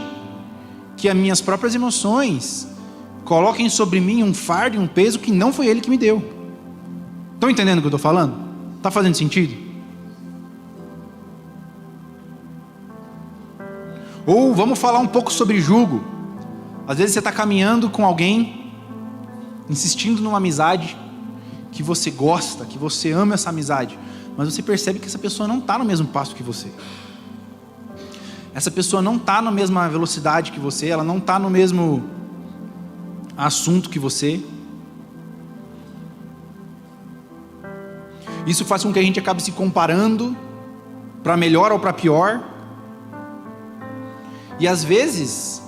que as minhas próprias emoções coloquem sobre mim um fardo e um peso que não foi Ele que me deu. Estão entendendo o que eu estou falando? Está fazendo sentido? Ou vamos falar um pouco sobre jugo. Às vezes você está caminhando com alguém insistindo numa amizade que você gosta, que você ama essa amizade, mas você percebe que essa pessoa não está no mesmo passo que você. Essa pessoa não está na mesma velocidade que você, ela não está no mesmo assunto que você. Isso faz com que a gente acabe se comparando para melhor ou para pior. E às vezes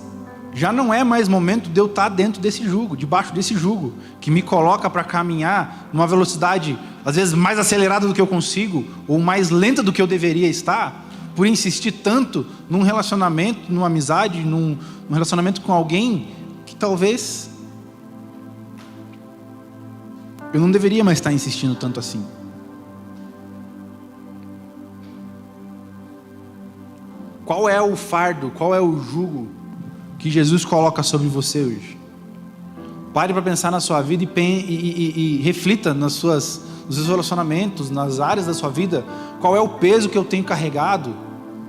já não é mais momento de eu estar dentro desse jugo, debaixo desse jugo, que me coloca para caminhar numa velocidade às vezes mais acelerada do que eu consigo, ou mais lenta do que eu deveria estar, por insistir tanto num relacionamento, numa amizade, num relacionamento com alguém que talvez eu não deveria mais estar insistindo tanto assim. Qual é o fardo, qual é o jugo que Jesus coloca sobre você hoje? Pare para pensar na sua vida e reflita nos seus relacionamentos, nas áreas da sua vida. Qual é o peso que eu tenho carregado,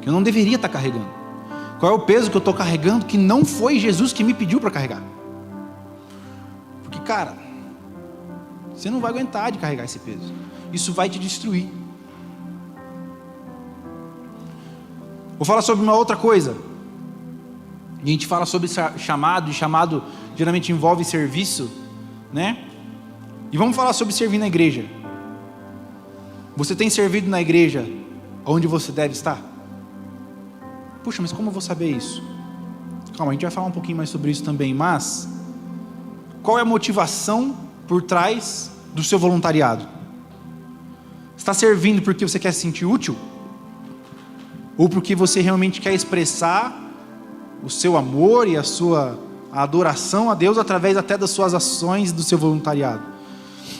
que eu não deveria estar carregando? Qual é o peso que eu estou carregando que não foi Jesus que me pediu para carregar? Porque, cara, você não vai aguentar de carregar esse peso. Isso vai te destruir. Vou falar sobre uma outra coisa. A gente fala sobre chamado, e chamado geralmente envolve serviço, né? E vamos falar sobre servir na igreja. Você tem servido na igreja onde você deve estar? Puxa, mas como eu vou saber isso? Calma, a gente vai falar um pouquinho mais sobre isso também, mas qual é a motivação por trás do seu voluntariado? Você está servindo porque você quer se sentir útil? Ou porque você realmente quer expressar o seu amor e a sua adoração a Deus através até das suas ações, do seu voluntariado?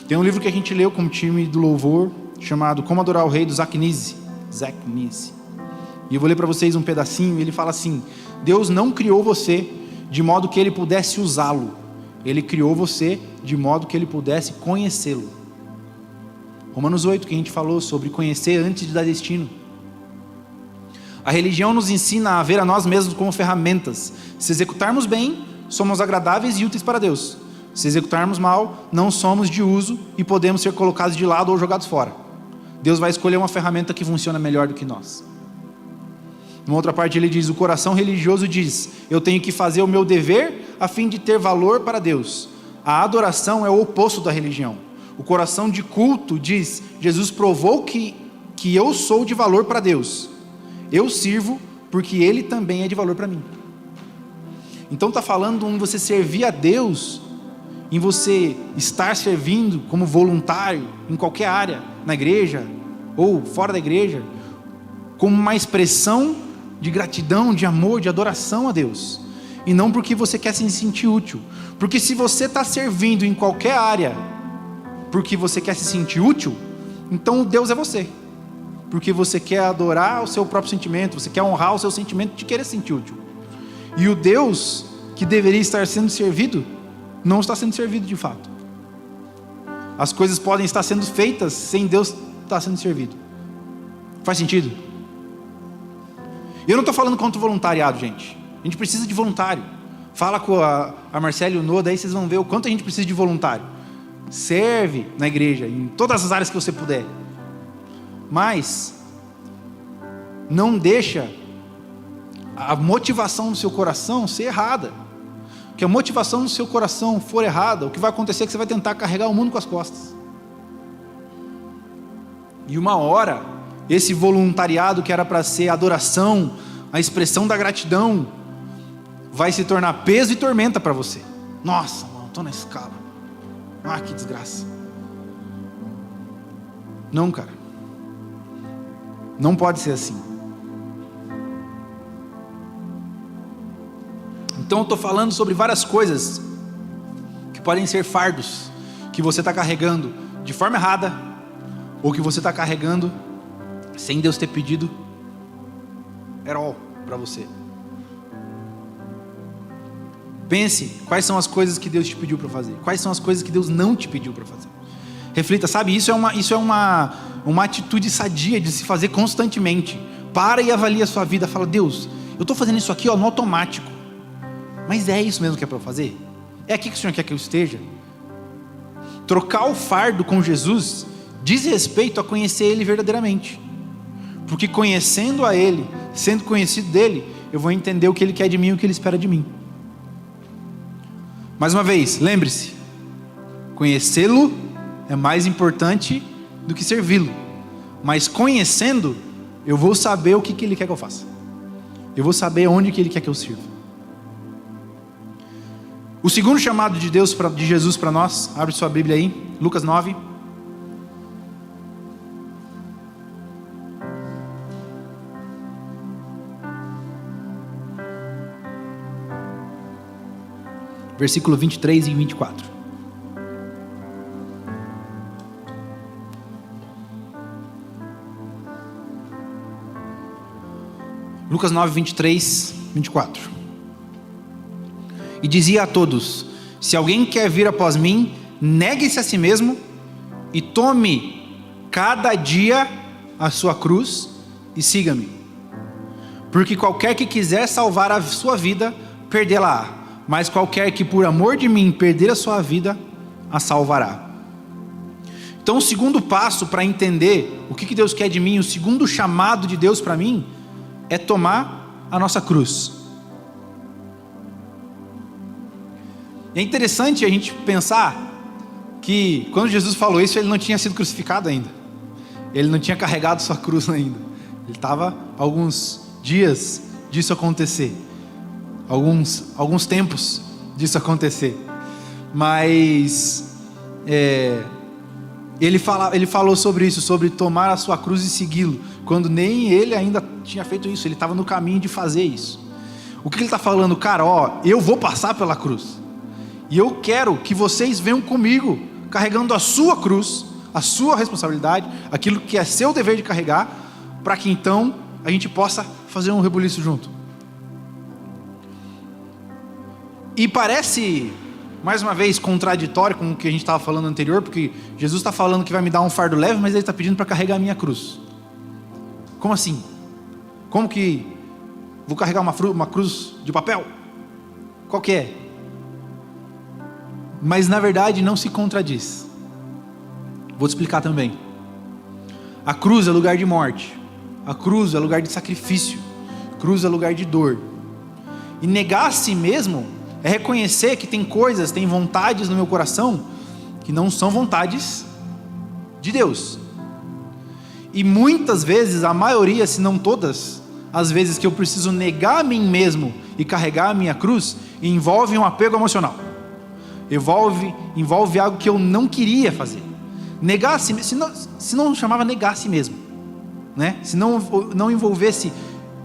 Tem um livro que a gente leu como time do louvor, chamado Como Adorar o Rei, do Zach Nisi. E eu vou ler para vocês um pedacinho. Ele fala assim: Deus não criou você de modo que Ele pudesse usá-lo. Ele criou você de modo que Ele pudesse conhecê-lo. Romanos 8, que a gente falou sobre conhecer antes de dar destino. A religião nos ensina a ver a nós mesmos como ferramentas. Se executarmos bem, somos agradáveis e úteis para Deus. Se executarmos mal, não somos de uso e podemos ser colocados de lado ou jogados fora. Deus vai escolher uma ferramenta que funciona melhor do que nós. Em outra parte ele diz: o coração religioso diz: eu tenho que fazer o meu dever a fim de ter valor para Deus. A adoração é o oposto da religião. O coração de culto diz: Jesus provou que eu sou de valor para Deus. Eu sirvo porque Ele também é de valor para mim. Então está falando em você servir a Deus, em você estar servindo como voluntário em qualquer área, na igreja ou fora da igreja, como uma expressão de gratidão, de amor, de adoração a Deus, e não porque você quer se sentir útil. Porque se você está servindo em qualquer área porque você quer se sentir útil, então Deus é você, porque você quer adorar o seu próprio sentimento, você quer honrar o seu sentimento de querer se sentir útil. E o Deus que deveria estar sendo servido não está sendo servido de fato. As coisas podem estar sendo feitas sem Deus estar sendo servido. Faz sentido? Eu não estou falando contra o voluntariado, gente. A gente precisa de voluntário. Fala com a Marcela e o Noah, daí vocês vão ver o quanto a gente precisa de voluntário. Serve na igreja, em todas as áreas que você puder. Mas não deixa a motivação do seu coração ser errada. Porque a motivação do seu coração for errada, o que vai acontecer é que você vai tentar carregar o mundo com as costas. E uma hora, esse voluntariado que era para ser adoração, a expressão da gratidão, vai se tornar peso e tormenta para você. Nossa, mano, estou na escala. Ah, que desgraça. Não, cara. Não pode ser assim. Então eu estou falando sobre várias coisas que podem ser fardos que você está carregando de forma errada, ou que você está carregando sem Deus ter pedido at all para você. Pense quais são as coisas que Deus te pediu para fazer, quais são as coisas que Deus não te pediu para fazer. Reflita, sabe, isso é uma atitude sadia de se fazer constantemente. Para e avalia a sua vida. Fala: Deus, eu estou fazendo isso aqui no automático, mas é isso mesmo que é para eu fazer? É aqui que o Senhor quer que eu esteja? trocar o fardo com Jesus diz respeito a conhecer Ele verdadeiramente. Porque conhecendo a Ele, sendo conhecido dEle, eu vou entender o que Ele quer de mim e o que Ele espera de mim. Mais uma vez, lembre-se, conhecê-lo é mais importante do que servi-lo. Mas conhecendo, eu vou saber o que Ele quer que eu faça. Eu vou saber onde que Ele quer que eu sirva. O segundo chamado de Deus, de Jesus para nós, abre sua Bíblia aí, Lucas 9. Versículo 23 e 24. Lucas 9, 23, 24. E dizia a todos: se alguém quer vir após mim, negue-se a si mesmo e tome cada dia a sua cruz e siga-me. Porque qualquer que quiser salvar a sua vida, perdê-la-á. Mas qualquer que por amor de mim perder a sua vida, a salvará. Então o segundo passo para entender o que Deus quer de mim, o segundo chamado de Deus para mim, é tomar a nossa cruz. E é interessante a gente pensar que quando Jesus falou isso, Ele não tinha sido crucificado ainda. Ele não tinha carregado sua cruz ainda. Ele estava alguns dias disso acontecer. Alguns tempos disso acontecer. Mas ele falou sobre isso, sobre tomar a sua cruz e segui-lo, quando nem ele ainda tinha feito isso. Ele estava no caminho de fazer isso. O que ele está falando? Cara, eu vou passar pela cruz, e eu quero que vocês venham comigo, carregando a sua cruz, a sua responsabilidade, aquilo que é seu dever de carregar, para que então a gente possa fazer um rebuliço junto. E parece, mais uma vez, contraditório com o que a gente estava falando anterior, porque Jesus está falando que vai me dar um fardo leve, mas Ele está pedindo para carregar a minha cruz. Como assim? Como que vou carregar uma cruz de papel? Qual que é? Mas na verdade não se contradiz. Vou te explicar também. A cruz é lugar de morte. A cruz é lugar de sacrifício. A cruz é lugar de dor. E negar a si mesmo é reconhecer que tem coisas, tem vontades no meu coração que não são vontades de Deus. E muitas vezes, a maioria, se não todas, as vezes que eu preciso negar a mim mesmo e carregar a minha cruz, envolve um apego emocional. Envolve algo que eu não queria fazer. Negar a si mesmo, se não chamava negar a si mesmo, né? Se não envolvesse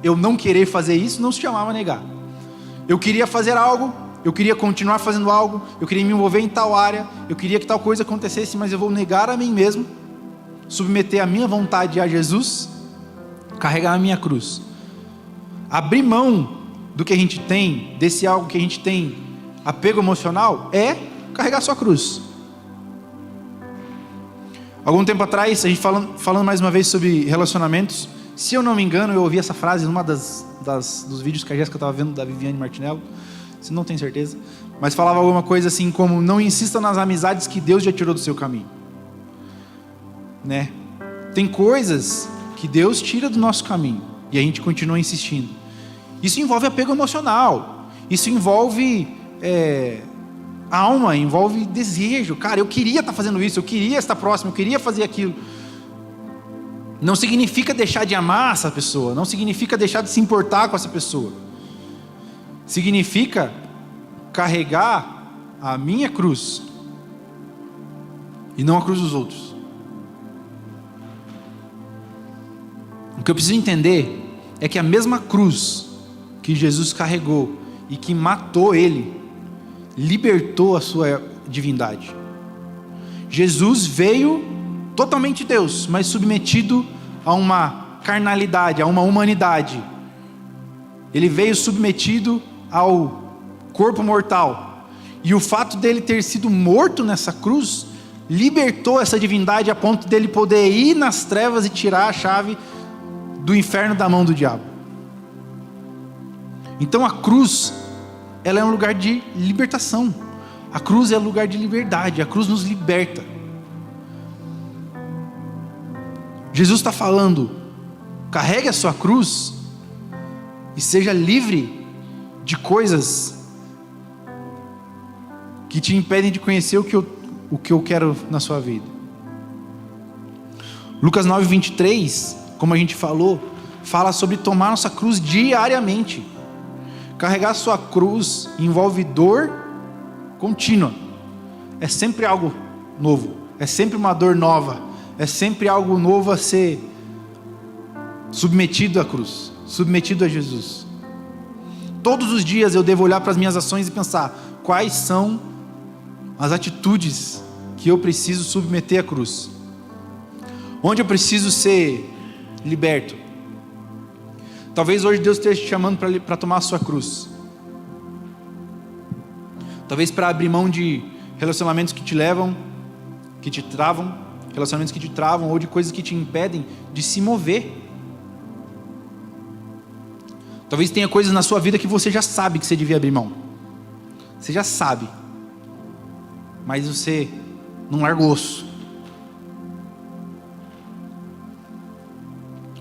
eu não querer fazer isso, não se chamava negar. Eu queria fazer algo, eu queria continuar fazendo algo, eu queria me envolver em tal área, eu queria que tal coisa acontecesse, mas eu vou negar a mim mesmo, submeter a minha vontade a Jesus, carregar a minha cruz. Abrir mão do que a gente tem, desse algo que a gente tem apego emocional, é carregar a sua cruz. Algum tempo atrás, a gente falando mais uma vez sobre relacionamentos, se eu não me engano, eu ouvi essa frase numa dos vídeos que a Jéssica estava vendo da Viviane Martinello, se não tenho certeza, mas falava alguma coisa assim como: não insista nas amizades que Deus já tirou do seu caminho, né? Tem coisas que Deus tira do nosso caminho e a gente continua insistindo. Isso envolve apego emocional, isso envolve alma, envolve desejo. Cara, eu queria estar fazendo isso, eu queria estar próximo, eu queria fazer aquilo. Não significa deixar de amar essa pessoa, não significa deixar de se importar com essa pessoa. Significa carregar a minha cruz e não a cruz dos outros. O que eu preciso entender é que a mesma cruz que Jesus carregou e que matou Ele, libertou a sua divindade. Jesus veio totalmente Deus, mas submetido a uma carnalidade, a uma humanidade. Ele veio submetido ao corpo mortal, e o fato dele ter sido morto nessa cruz libertou essa divindade a ponto dele poder ir nas trevas e tirar a chave do inferno da mão do diabo. Então a cruz, ela é um lugar de libertação. A cruz é lugar de liberdade, a cruz nos liberta. Jesus está falando, carregue a sua cruz e seja livre de coisas que te impedem de conhecer o que eu quero na sua vida. Lucas 9:23, como a gente falou, fala sobre tomar nossa cruz diariamente. Carregar a sua cruz envolve dor contínua. É sempre algo novo, é sempre uma dor nova, é sempre algo novo a ser submetido à cruz, submetido a Jesus. Todos os dias eu devo olhar para as minhas ações e pensar, quais são as atitudes que eu preciso submeter à cruz? Onde eu preciso ser liberto? Talvez hoje Deus esteja te chamando para tomar a sua cruz. Talvez para abrir mão de relacionamentos que te levam, que te travam, relacionamentos que te travam, ou de coisas que te impedem de se mover. Talvez tenha coisas na sua vida que você já sabe que você devia abrir mão. Você já sabe, mas você não larga o osso.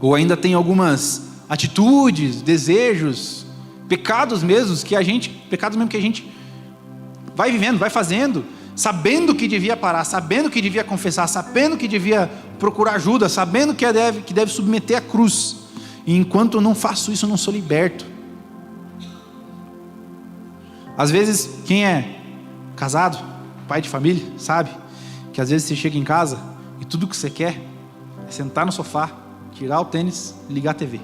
Ou ainda tem algumas atitudes, desejos, pecados mesmo que a gente vai vivendo, vai fazendo, sabendo que devia parar, sabendo que devia confessar, sabendo que devia procurar ajuda, sabendo que deve submeter a cruz. E enquanto eu não faço isso, eu não sou liberto. Às vezes, quem é casado, pai de família, sabe que às vezes você chega em casa e tudo que você quer é sentar no sofá, tirar o tênis e ligar a TV.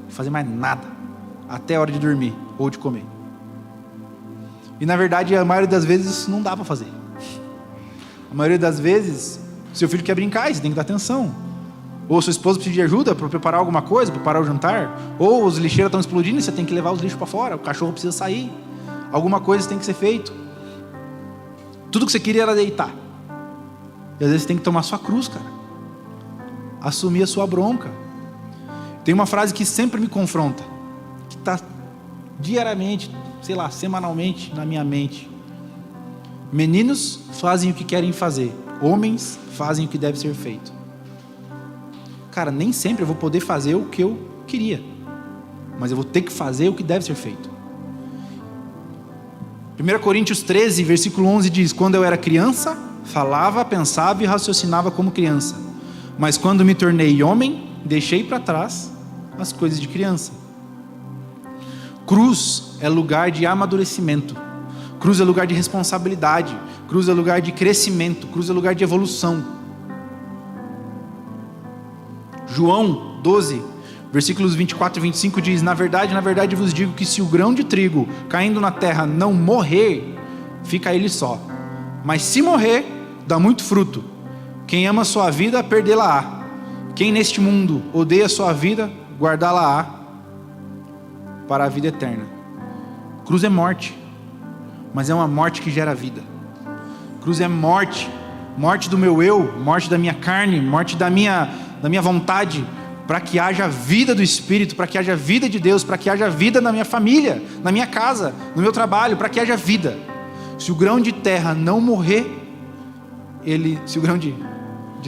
Não fazer mais nada, até a hora de dormir ou de comer. E na verdade, a maioria das vezes isso não dá para fazer. A maioria das vezes, seu filho quer brincar e você tem que dar atenção. Ou sua esposa precisa de ajuda para preparar alguma coisa, preparar o jantar. Ou os lixeiros estão explodindo e você tem que levar os lixos para fora. O cachorro precisa sair. Alguma coisa tem que ser feito. Tudo que você queria era deitar. E às vezes você tem que tomar sua cruz, cara. Assumir a sua bronca. Tem uma frase que sempre me confronta, que está diariamente, semanalmente na minha mente. Meninos fazem o que querem fazer, homens fazem o que deve ser feito. Cara, nem sempre eu vou poder fazer o que eu queria, mas eu vou ter que fazer o que deve ser feito. 1 Coríntios 13, versículo 11 diz: quando eu era criança, falava, pensava e raciocinava como criança, mas quando me tornei homem, deixei para trás as coisas de criança. Cruz é lugar de amadurecimento, cruz é lugar de responsabilidade, cruz é lugar de crescimento, cruz é lugar de evolução. João 12, versículos 24 e 25 diz: na verdade vos digo que se o grão de trigo caindo na terra não morrer, fica ele só, mas se morrer, dá muito fruto. Quem ama sua vida, perdê-la-á. Quem neste mundo odeia sua vida, guardá-la-á para a vida eterna. Cruz é morte, mas é uma morte que gera vida. Cruz é morte, morte do meu eu, morte da minha carne, morte da minha vontade, para que haja vida do Espírito, para que haja vida de Deus, para que haja vida na minha família, na minha casa, no meu trabalho, para que haja vida. Se o grão de terra não morrer, se o grão de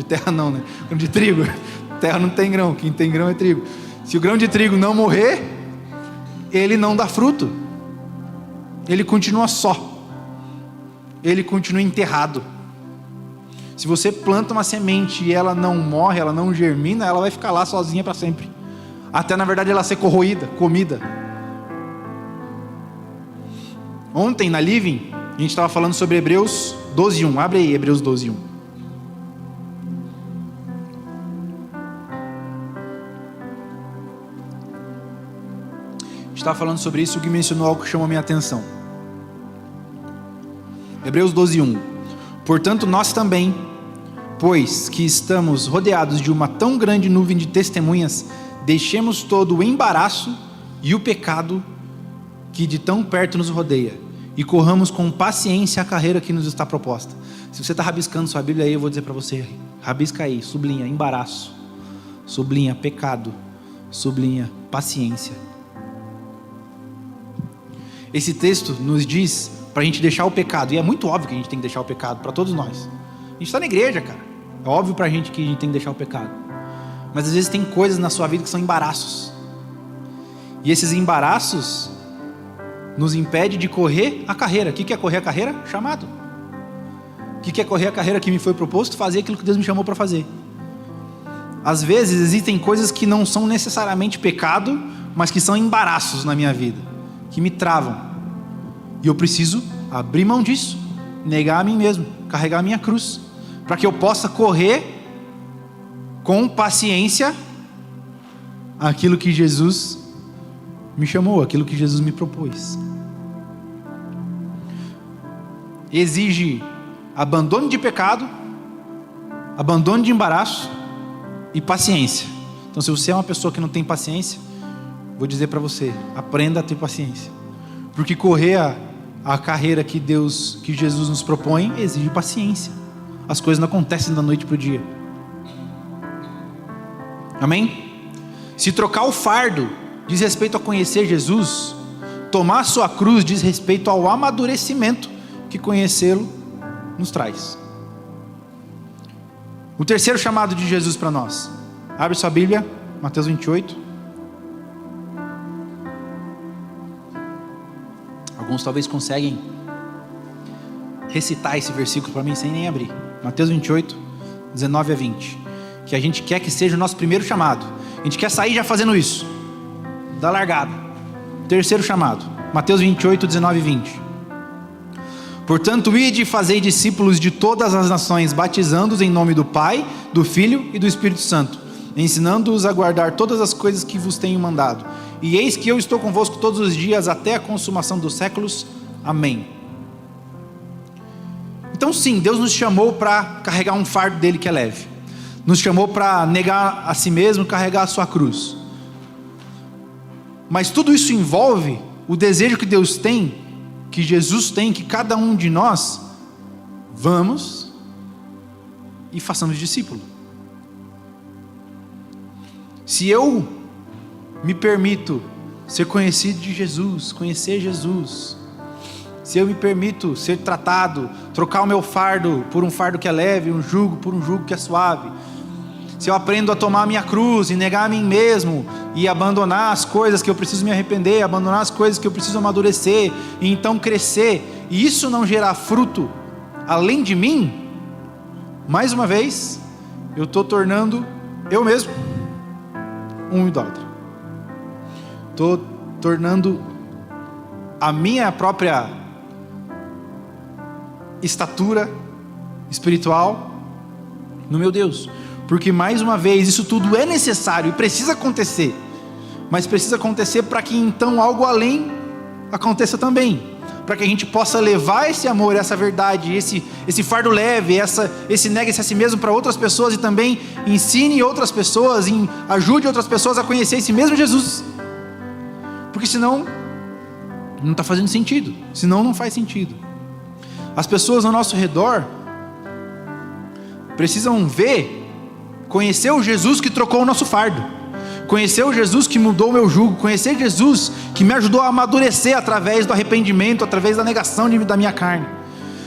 terra não, né? Grão de trigo, terra não tem grão, quem tem grão é trigo. Se o grão de trigo não morrer, ele não dá fruto, ele continua só, ele continua enterrado. Se você planta uma semente e ela não morre, ela não germina, ela vai ficar lá sozinha para sempre, até na verdade ela ser corroída, comida. Ontem na Living a gente estava falando sobre Hebreus 12:1. Abre aí Hebreus 12:1. Estava falando sobre isso, o Gui mencionou algo que chamou a minha atenção. Hebreus 12:1. Portanto nós também, pois que estamos rodeados de uma tão grande nuvem de testemunhas, deixemos todo o embaraço e o pecado que de tão perto nos rodeia, e corramos com paciência a carreira que nos está proposta. Se você está rabiscando sua Bíblia aí, eu vou dizer para você, rabisca aí, sublinha embaraço, sublinha pecado, sublinha paciência. Esse texto nos diz para a gente deixar o pecado. E é muito óbvio que a gente tem que deixar o pecado, para todos nós. A gente está na igreja, cara. É óbvio para a gente que a gente tem que deixar o pecado. Mas às vezes tem coisas na sua vida que são embaraços. E esses embaraços nos impedem de correr a carreira. O que é correr a carreira? Chamado. O que é correr a carreira que me foi proposto? Fazer aquilo que Deus me chamou para fazer. Às vezes existem coisas que não são necessariamente pecado, mas que são embaraços na minha vida, que me travam. E eu preciso abrir mão disso, negar a mim mesmo, carregar a minha cruz, para que eu possa correr com paciência aquilo que Jesus me chamou, aquilo que Jesus me propôs. Exige abandono de pecado, abandono de embaraço e paciência. Então, se você é uma pessoa que não tem paciência, vou dizer para você, aprenda a ter paciência, porque correr a carreira que Jesus nos propõe exige paciência. As coisas não acontecem da noite para o dia. Amém? Se trocar o fardo diz respeito a conhecer Jesus, tomar a sua cruz diz respeito ao amadurecimento que conhecê-lo nos traz. O terceiro chamado de Jesus para nós. Abre sua Bíblia, Mateus 28. Alguns talvez conseguem recitar esse versículo para mim sem nem abrir. Mateus 28, 19 a 20. Que a gente quer que seja o nosso primeiro chamado. A gente quer sair já fazendo isso. Da largada. Terceiro chamado. Mateus 28, 19 e 20. Portanto, ide e fazei discípulos de todas as nações, batizando-os em nome do Pai, do Filho e do Espírito Santo, ensinando-os a guardar todas as coisas que vos tenho mandado. E eis que eu estou convosco todos os dias, até a consumação dos séculos. Amém. Então sim, Deus nos chamou para carregar um fardo dele que é leve. Nos chamou para negar a si mesmo, carregar a sua cruz. Mas tudo isso envolve o desejo que Deus tem, que Jesus tem, que cada um de nós vamos e façamos discípulo. Se eu me permito ser conhecido de Jesus, conhecer Jesus, se eu me permito ser tratado, trocar o meu fardo por um fardo que é leve, um jugo por um jugo que é suave, se eu aprendo a tomar a minha cruz e negar a mim mesmo e abandonar as coisas que eu preciso me arrepender, abandonar as coisas que eu preciso amadurecer e então crescer, e isso não gerar fruto além de mim, mais uma vez eu estou tornando eu mesmo um idólatra. Estou tornando a minha própria estatura espiritual no meu Deus. Porque mais uma vez isso tudo é necessário e precisa acontecer, mas precisa acontecer para que então algo além aconteça também, para que a gente possa levar esse amor, essa verdade, esse fardo leve, esse negue-se a si mesmo para outras pessoas, e também ensine outras pessoas, ajude outras pessoas a conhecer esse mesmo Jesus, porque senão não está fazendo sentido, senão não faz sentido. As pessoas ao nosso redor precisam conhecer o Jesus que trocou o nosso fardo, conhecer o Jesus que mudou o meu jugo, conhecer Jesus que me ajudou a amadurecer através do arrependimento, através da negação da minha carne.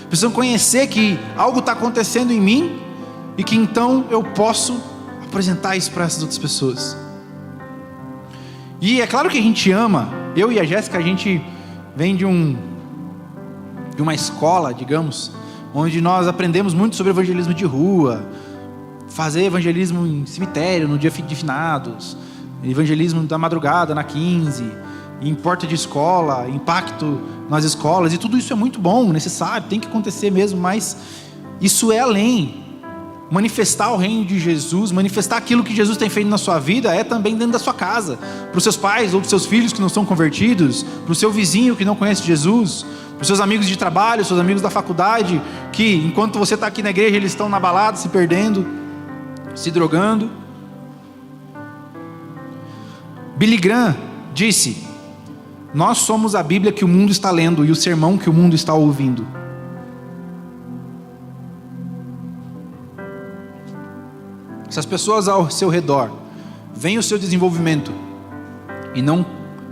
Precisam conhecer que algo está acontecendo em mim e que então eu posso apresentar isso para essas outras pessoas. E é claro que a gente ama, eu e a Jéssica, a gente vem de uma escola, digamos, onde nós aprendemos muito sobre evangelismo de rua, fazer evangelismo em cemitério, no dia de finados, evangelismo da madrugada, na 15, em porta de escola, impacto nas escolas, e tudo isso é muito bom, necessário, tem que acontecer mesmo, mas isso é além. Manifestar o reino de Jesus, manifestar aquilo que Jesus tem feito na sua vida, é também dentro da sua casa, para os seus pais ou para os seus filhos que não são convertidos, para o seu vizinho que não conhece Jesus, para os seus amigos de trabalho, seus amigos da faculdade, que enquanto você está aqui na igreja, eles estão na balada, se perdendo, se drogando. Billy Graham disse: nós somos a Bíblia que o mundo está lendo e o sermão que o mundo está ouvindo. Se as pessoas ao seu redor veem o seu desenvolvimento e não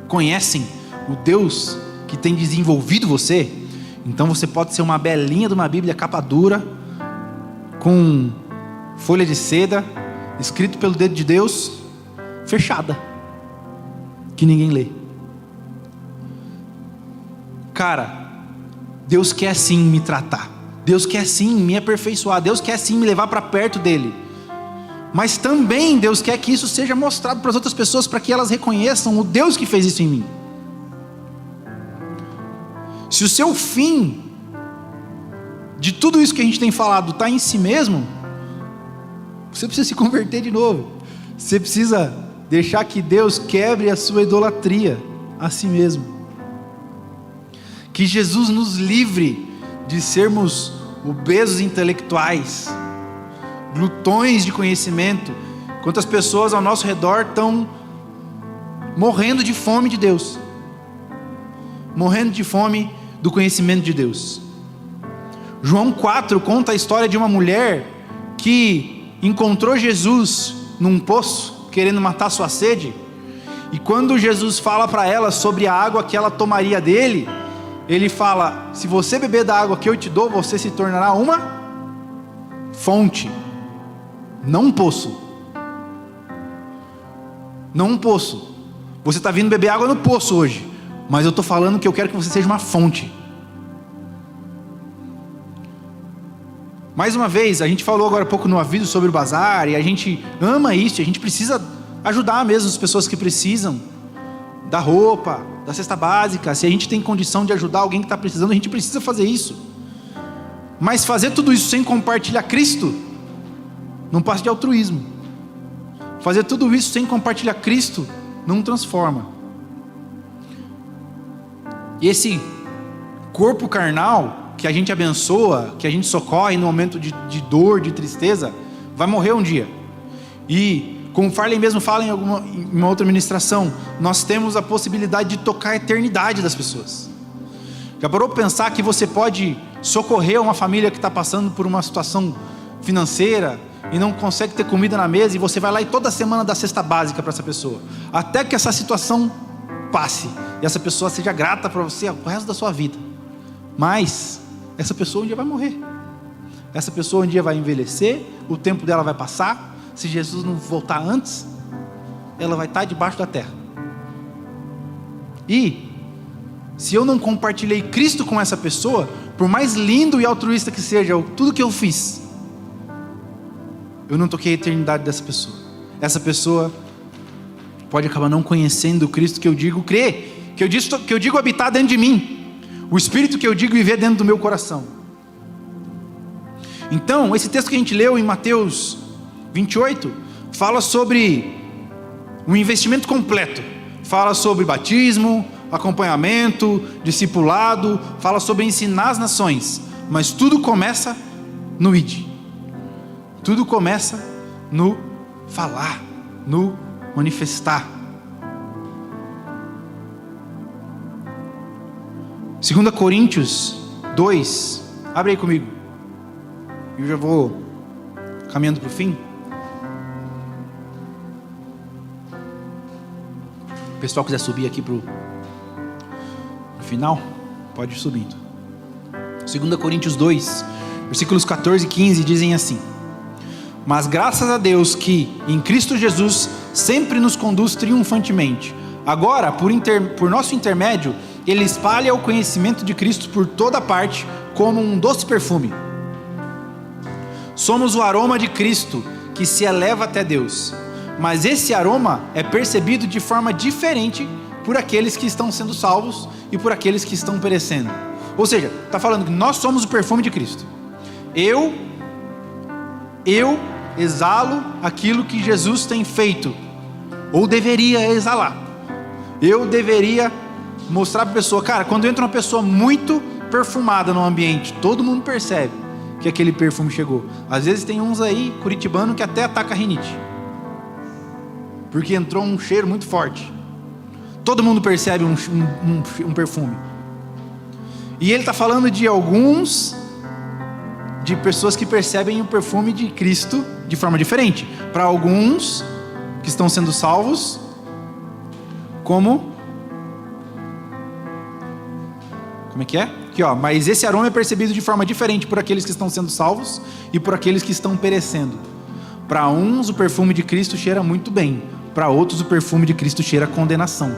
conhecem o Deus que tem desenvolvido você, Então você pode ser uma belinha de uma Bíblia capa dura, com folha de seda, escrito pelo dedo de Deus, fechada, que ninguém lê. Cara, Deus quer sim me tratar, Deus quer sim me aperfeiçoar, Deus quer sim me levar para perto dEle. Mas também Deus quer que isso seja mostrado para as outras pessoas, para que elas reconheçam o Deus que fez isso em mim. Se o seu fim de tudo isso que a gente tem falado está em si mesmo, você precisa se converter de novo. Você precisa deixar que Deus quebre a sua idolatria a si mesmo. Que Jesus nos livre de sermos obesos intelectuais, glutões de conhecimento. Quantas pessoas ao nosso redor estão morrendo de fome de Deus, morrendo de fome do conhecimento de Deus. João 4 conta a história de uma mulher que encontrou Jesus num poço, querendo matar sua sede, e quando Jesus fala para ela sobre a água que ela tomaria dele, ele fala: se você beber da água que eu te dou, você se tornará uma fonte, não um poço. Não um poço. Você está vindo beber água no poço hoje, mas eu estou falando que eu quero que você seja uma fonte. Mais uma vez, a gente falou agora há pouco no aviso sobre o bazar, e a gente ama isso, a gente precisa ajudar mesmo as pessoas que precisam da roupa, da cesta básica. Se a gente tem condição de ajudar alguém que está precisando, a gente precisa fazer isso. Mas fazer tudo isso sem compartilhar Cristo não passa de altruísmo. Fazer tudo isso sem compartilhar Cristo não transforma. E esse corpo carnal que a gente abençoa, que a gente socorre no momento de dor, de tristeza, vai morrer um dia. E como o Farley mesmo fala em uma outra ministração, nós temos a possibilidade de tocar a eternidade das pessoas. Já parou para pensar que você pode socorrer uma família que está passando por uma situação financeira e não consegue ter comida na mesa, e você vai lá e toda semana dá cesta básica para essa pessoa, até que essa situação passe e essa pessoa seja grata para você o resto da sua vida. Mas essa pessoa um dia vai morrer, essa pessoa um dia vai envelhecer, o tempo dela vai passar. Se Jesus não voltar antes, ela vai estar debaixo da terra. E se eu não compartilhei Cristo com essa pessoa, por mais lindo e altruísta que seja tudo que eu fiz, eu não toquei a eternidade dessa pessoa. Essa pessoa pode acabar não conhecendo o Cristo que eu digo crer, que eu digo habitar dentro de mim, o Espírito que eu digo viver dentro do meu coração. Então, esse texto que a gente leu em Mateus 28, fala sobre um investimento completo. Fala sobre batismo, acompanhamento, discipulado, fala sobre ensinar as nações. Mas tudo começa no id. Tudo começa no falar, no manifestar. 2 Coríntios 2, abre aí comigo. Eu já vou caminhando para o fim. O pessoal quiser subir aqui para o final, pode ir subindo. 2 Coríntios 2, versículos 14 e 15 dizem assim: mas graças a Deus que em Cristo Jesus sempre nos conduz triunfantemente. Agora, por nosso intermédio, Ele espalha o conhecimento de Cristo por toda parte, como um doce perfume. Somos o aroma de Cristo que se eleva até Deus, mas esse aroma é percebido de forma diferente por aqueles que estão sendo salvos e por aqueles que estão perecendo. Ou seja, está falando que nós somos o perfume de Cristo. Eu exalo aquilo que Jesus tem feito, ou deveria exalar. Eu deveria mostrar para a pessoa, cara, quando entra uma pessoa muito perfumada no ambiente, todo mundo percebe que aquele perfume chegou. Às vezes tem uns aí, curitibano, que até ataca a rinite, porque entrou um cheiro muito forte. Todo mundo percebe um perfume. E ele está falando de pessoas que percebem o perfume de Cristo de forma diferente. Para alguns que estão sendo salvos, como é que é? Aqui, ó, mas esse aroma é percebido de forma diferente por aqueles que estão sendo salvos e por aqueles que estão perecendo. Para uns o perfume de Cristo cheira muito bem, para outros o perfume de Cristo cheira condenação,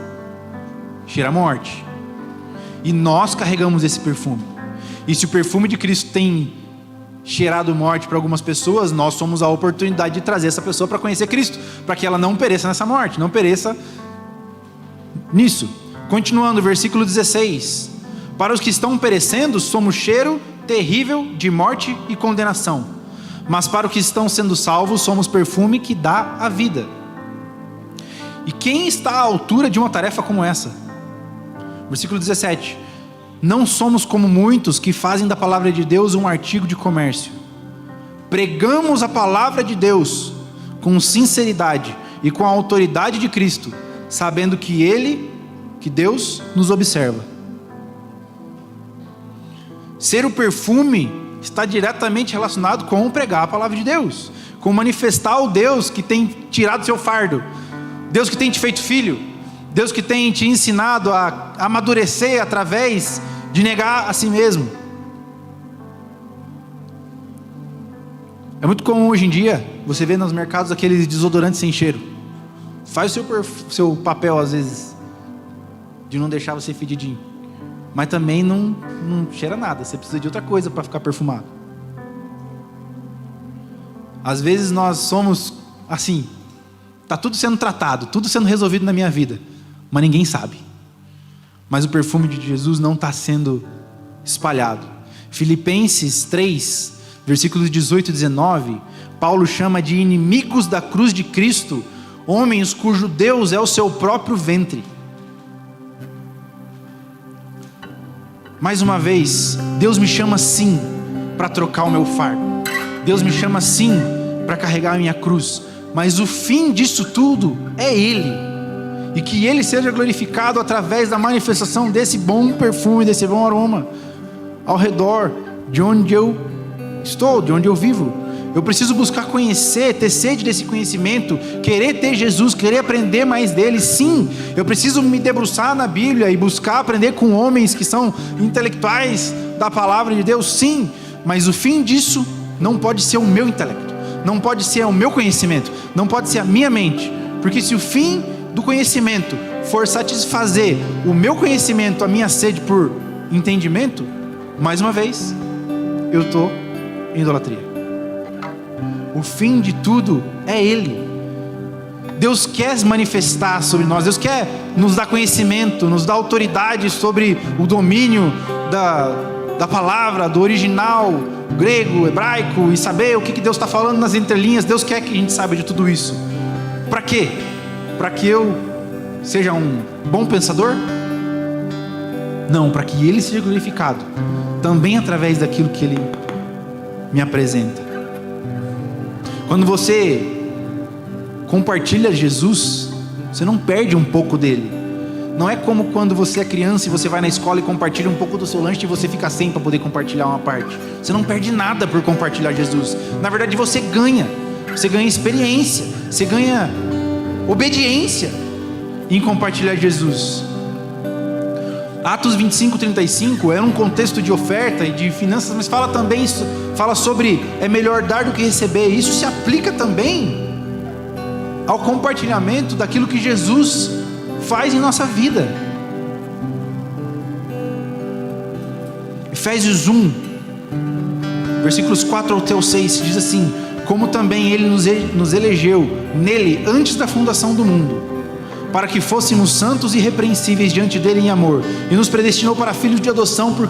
cheira morte. E nós carregamos esse perfume. E se o perfume de Cristo tem cheirado morte para algumas pessoas, nós somos a oportunidade de trazer essa pessoa para conhecer Cristo, para que ela não pereça nessa morte, não pereça nisso. Continuando, versículo 16: para os que estão perecendo, somos cheiro terrível de morte e condenação, mas para os que estão sendo salvos, somos perfume que dá a vida. E quem está à altura de uma tarefa como essa? Versículo 17: não somos como muitos que fazem da palavra de Deus um artigo de comércio. Pregamos a palavra de Deus com sinceridade e com a autoridade de Cristo, sabendo que Deus nos observa. Ser o perfume está diretamente relacionado com pregar a palavra de Deus, com manifestar o Deus que tem tirado seu fardo, Deus que tem te feito filho, Deus que tem te ensinado a amadurecer através de negar a si mesmo. É muito comum hoje em dia você ver nos mercados aqueles desodorantes sem cheiro. Faz o seu papel às vezes de não deixar você fedidinho, mas também não cheira nada. Você precisa de outra coisa para ficar perfumado. Às vezes nós somos assim, está tudo sendo tratado, tudo sendo resolvido na minha vida, mas ninguém sabe. Mas o perfume de Jesus não está sendo espalhado. Filipenses 3, versículos 18 e 19, Paulo chama de inimigos da cruz de Cristo, homens cujo Deus é o seu próprio ventre. Mais uma vez, Deus me chama sim para trocar o meu fardo, Deus me chama sim para carregar a minha cruz, mas o fim disso tudo é Ele. E que Ele seja glorificado através da manifestação desse bom perfume, desse bom aroma ao redor de onde eu estou, de onde eu vivo. Eu preciso buscar conhecer, ter sede desse conhecimento, querer ter Jesus, querer aprender mais dele. Sim, eu preciso me debruçar na Bíblia e buscar aprender com homens que são intelectuais da palavra de Deus. Sim, mas o fim disso não pode ser o meu intelecto, não pode ser o meu conhecimento, não pode ser a minha mente, porque se o fim do conhecimento for satisfazer o meu conhecimento, a minha sede por entendimento, mais uma vez eu estou em idolatria. O fim de tudo é Ele. Deus quer se manifestar sobre nós, Deus quer nos dar conhecimento, nos dar autoridade sobre o domínio da palavra, do original grego, hebraico, e saber o que Deus está falando nas entrelinhas. Deus quer que a gente saiba de tudo isso. Para quê? Para que eu seja um bom pensador? Não, para que Ele seja glorificado também através daquilo que Ele me apresenta. Quando você compartilha Jesus, você não perde um pouco dele. Não é como quando você é criança e você vai na escola e compartilha um pouco do seu lanche e você fica sem para poder compartilhar uma parte. Você não perde nada por compartilhar Jesus. Na verdade você ganha experiência, você ganha obediência em compartilhar Jesus. Atos 25:35 é um contexto de oferta e de finanças, mas fala sobre é melhor dar do que receber. Isso se aplica também ao compartilhamento daquilo que Jesus faz em nossa vida. Efésios 1, versículos 4 até o 6 diz assim: como também Ele nos elegeu nele antes da fundação do mundo, para que fôssemos santos e irrepreensíveis diante dele em amor, e nos predestinou para filhos de adoção por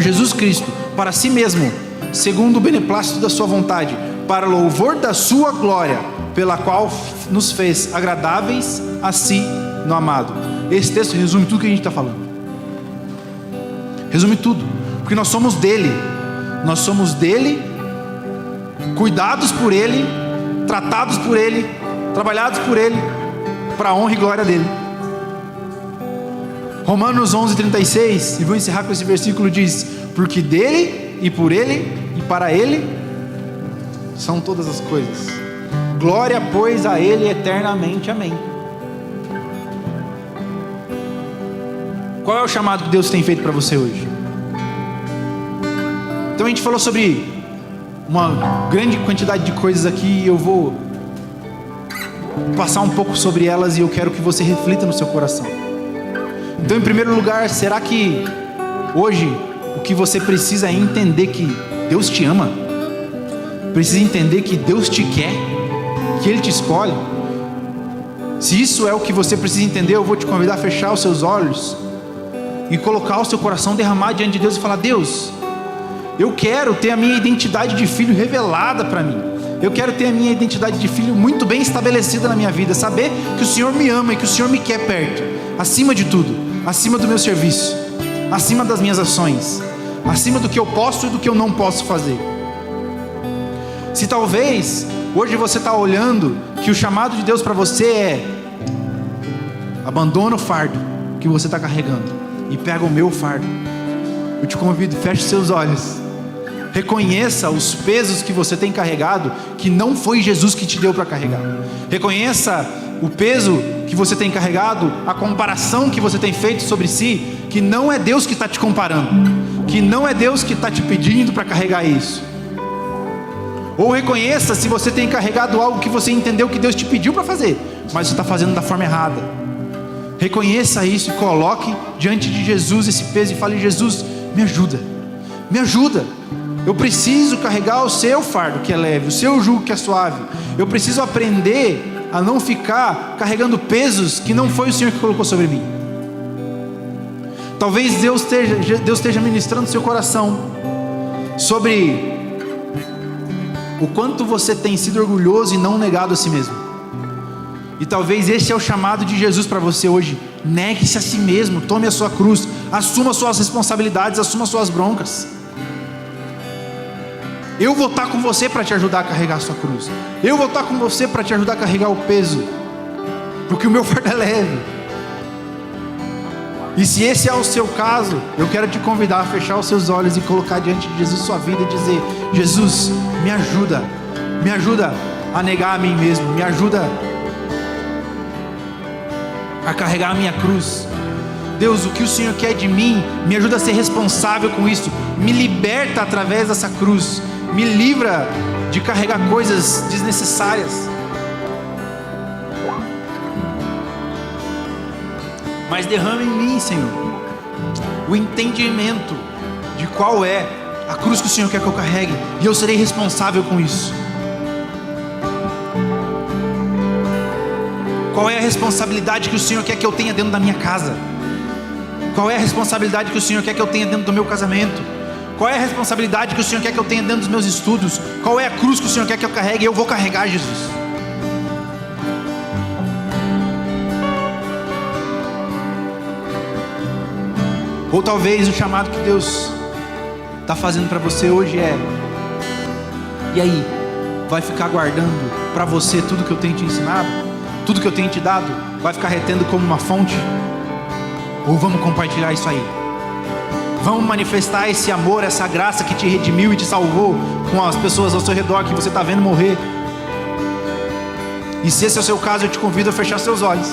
Jesus Cristo, para si mesmo, segundo o beneplácito da sua vontade, para louvor da sua glória, pela qual nos fez agradáveis a si no amado. Esse texto resume tudo que a gente está falando. Resume tudo, porque nós somos dele, cuidados por ele, tratados por ele, trabalhados por ele, para a honra e glória dele. Romanos 11:36, e vou encerrar com esse versículo, diz: porque dele e por ele e para ele são todas as coisas. Glória, pois, a ele eternamente. Amém. Qual é o chamado que Deus tem feito para você hoje? Então a gente falou sobre uma grande quantidade de coisas aqui e eu vou passar um pouco sobre elas e eu quero que você reflita no seu coração. Então, em primeiro lugar, será que hoje o que você precisa é entender que Deus te ama? Precisa entender que Deus te quer, que Ele te escolhe? Se isso é o que você precisa entender, eu vou te convidar a fechar os seus olhos e colocar o seu coração, derramar diante de Deus e falar: Deus, eu quero ter a minha identidade de filho revelada para mim. Eu quero ter a minha identidade de filho muito bem estabelecida na minha vida. Saber que o Senhor me ama e que o Senhor me quer perto, acima de tudo, acima do meu serviço, acima das minhas ações, acima do que eu posso e do que eu não posso fazer. Se talvez hoje você está olhando que o chamado de Deus para você é: abandona o fardo que você está carregando e pega o meu fardo. Eu te convido, feche seus olhos, reconheça os pesos que você tem carregado, que não foi Jesus que te deu para carregar. Reconheça o peso que você tem carregado, a comparação que você tem feito sobre si, que não é Deus que está te comparando, que não é Deus que está te pedindo para carregar isso. Ou reconheça se você tem carregado algo que você entendeu que Deus te pediu para fazer, mas você está fazendo da forma errada. Reconheça isso e coloque diante de Jesus esse peso e fale: Jesus, me ajuda, me ajuda. Eu preciso carregar o seu fardo que é leve, o seu jugo que é suave. Eu preciso aprender a não ficar carregando pesos que não foi o Senhor que colocou sobre mim. Talvez Deus esteja ministrando no seu coração sobre o quanto você tem sido orgulhoso e não negado a si mesmo. E talvez esse é o chamado de Jesus para você hoje. Negue-se a si mesmo, tome a sua cruz, assuma suas responsabilidades, assuma suas broncas. Eu vou estar com você para te ajudar a carregar a sua cruz. Eu vou estar com você para te ajudar a carregar o peso, porque o meu fardo é leve. E se esse é o seu caso, eu quero te convidar a fechar os seus olhos e colocar diante de Jesus sua vida e dizer: Jesus, me ajuda a negar a mim mesmo, me ajuda a carregar a minha cruz. Deus, o que o Senhor quer de mim, me ajuda a ser responsável com isso, me liberta através dessa cruz, me livra de carregar coisas desnecessárias. Mas derrama em mim, Senhor, o entendimento de qual é a cruz que o Senhor quer que eu carregue, e eu serei responsável com isso. Qual é a responsabilidade que o Senhor quer que eu tenha dentro da minha casa? Qual é a responsabilidade que o Senhor quer que eu tenha dentro do meu casamento? Qual é a responsabilidade que o Senhor quer que eu tenha dentro dos meus estudos? Qual é a cruz que o Senhor quer que eu carregue? Eu vou carregar, Jesus. Ou talvez o chamado que Deus está fazendo para você hoje é: e aí, vai ficar guardando para você tudo que eu tenho te ensinado? Tudo que eu tenho te dado? Vai ficar retendo como uma fonte? Ou vamos compartilhar isso aí? Vamos manifestar esse amor, essa graça que te redimiu e te salvou com as pessoas ao seu redor que você está vendo morrer? E se esse é o seu caso, eu te convido a fechar seus olhos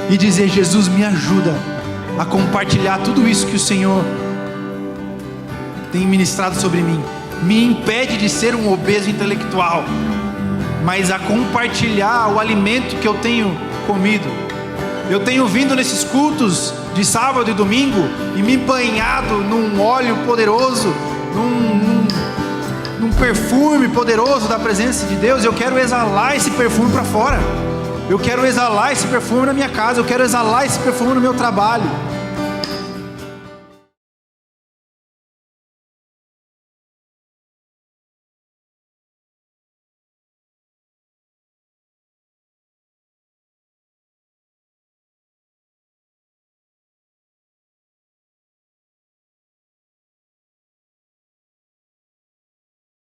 e dizer: Jesus, me ajuda a compartilhar tudo isso que o Senhor tem ministrado sobre mim. Me impede de ser um obeso intelectual, mas a compartilhar o alimento que eu tenho comido. Eu tenho vindo nesses cultos de sábado e domingo e me banhado num óleo poderoso, num perfume poderoso da presença de Deus. Eu quero exalar esse perfume para fora. Eu quero exalar esse perfume na minha casa. Eu quero exalar esse perfume no meu trabalho.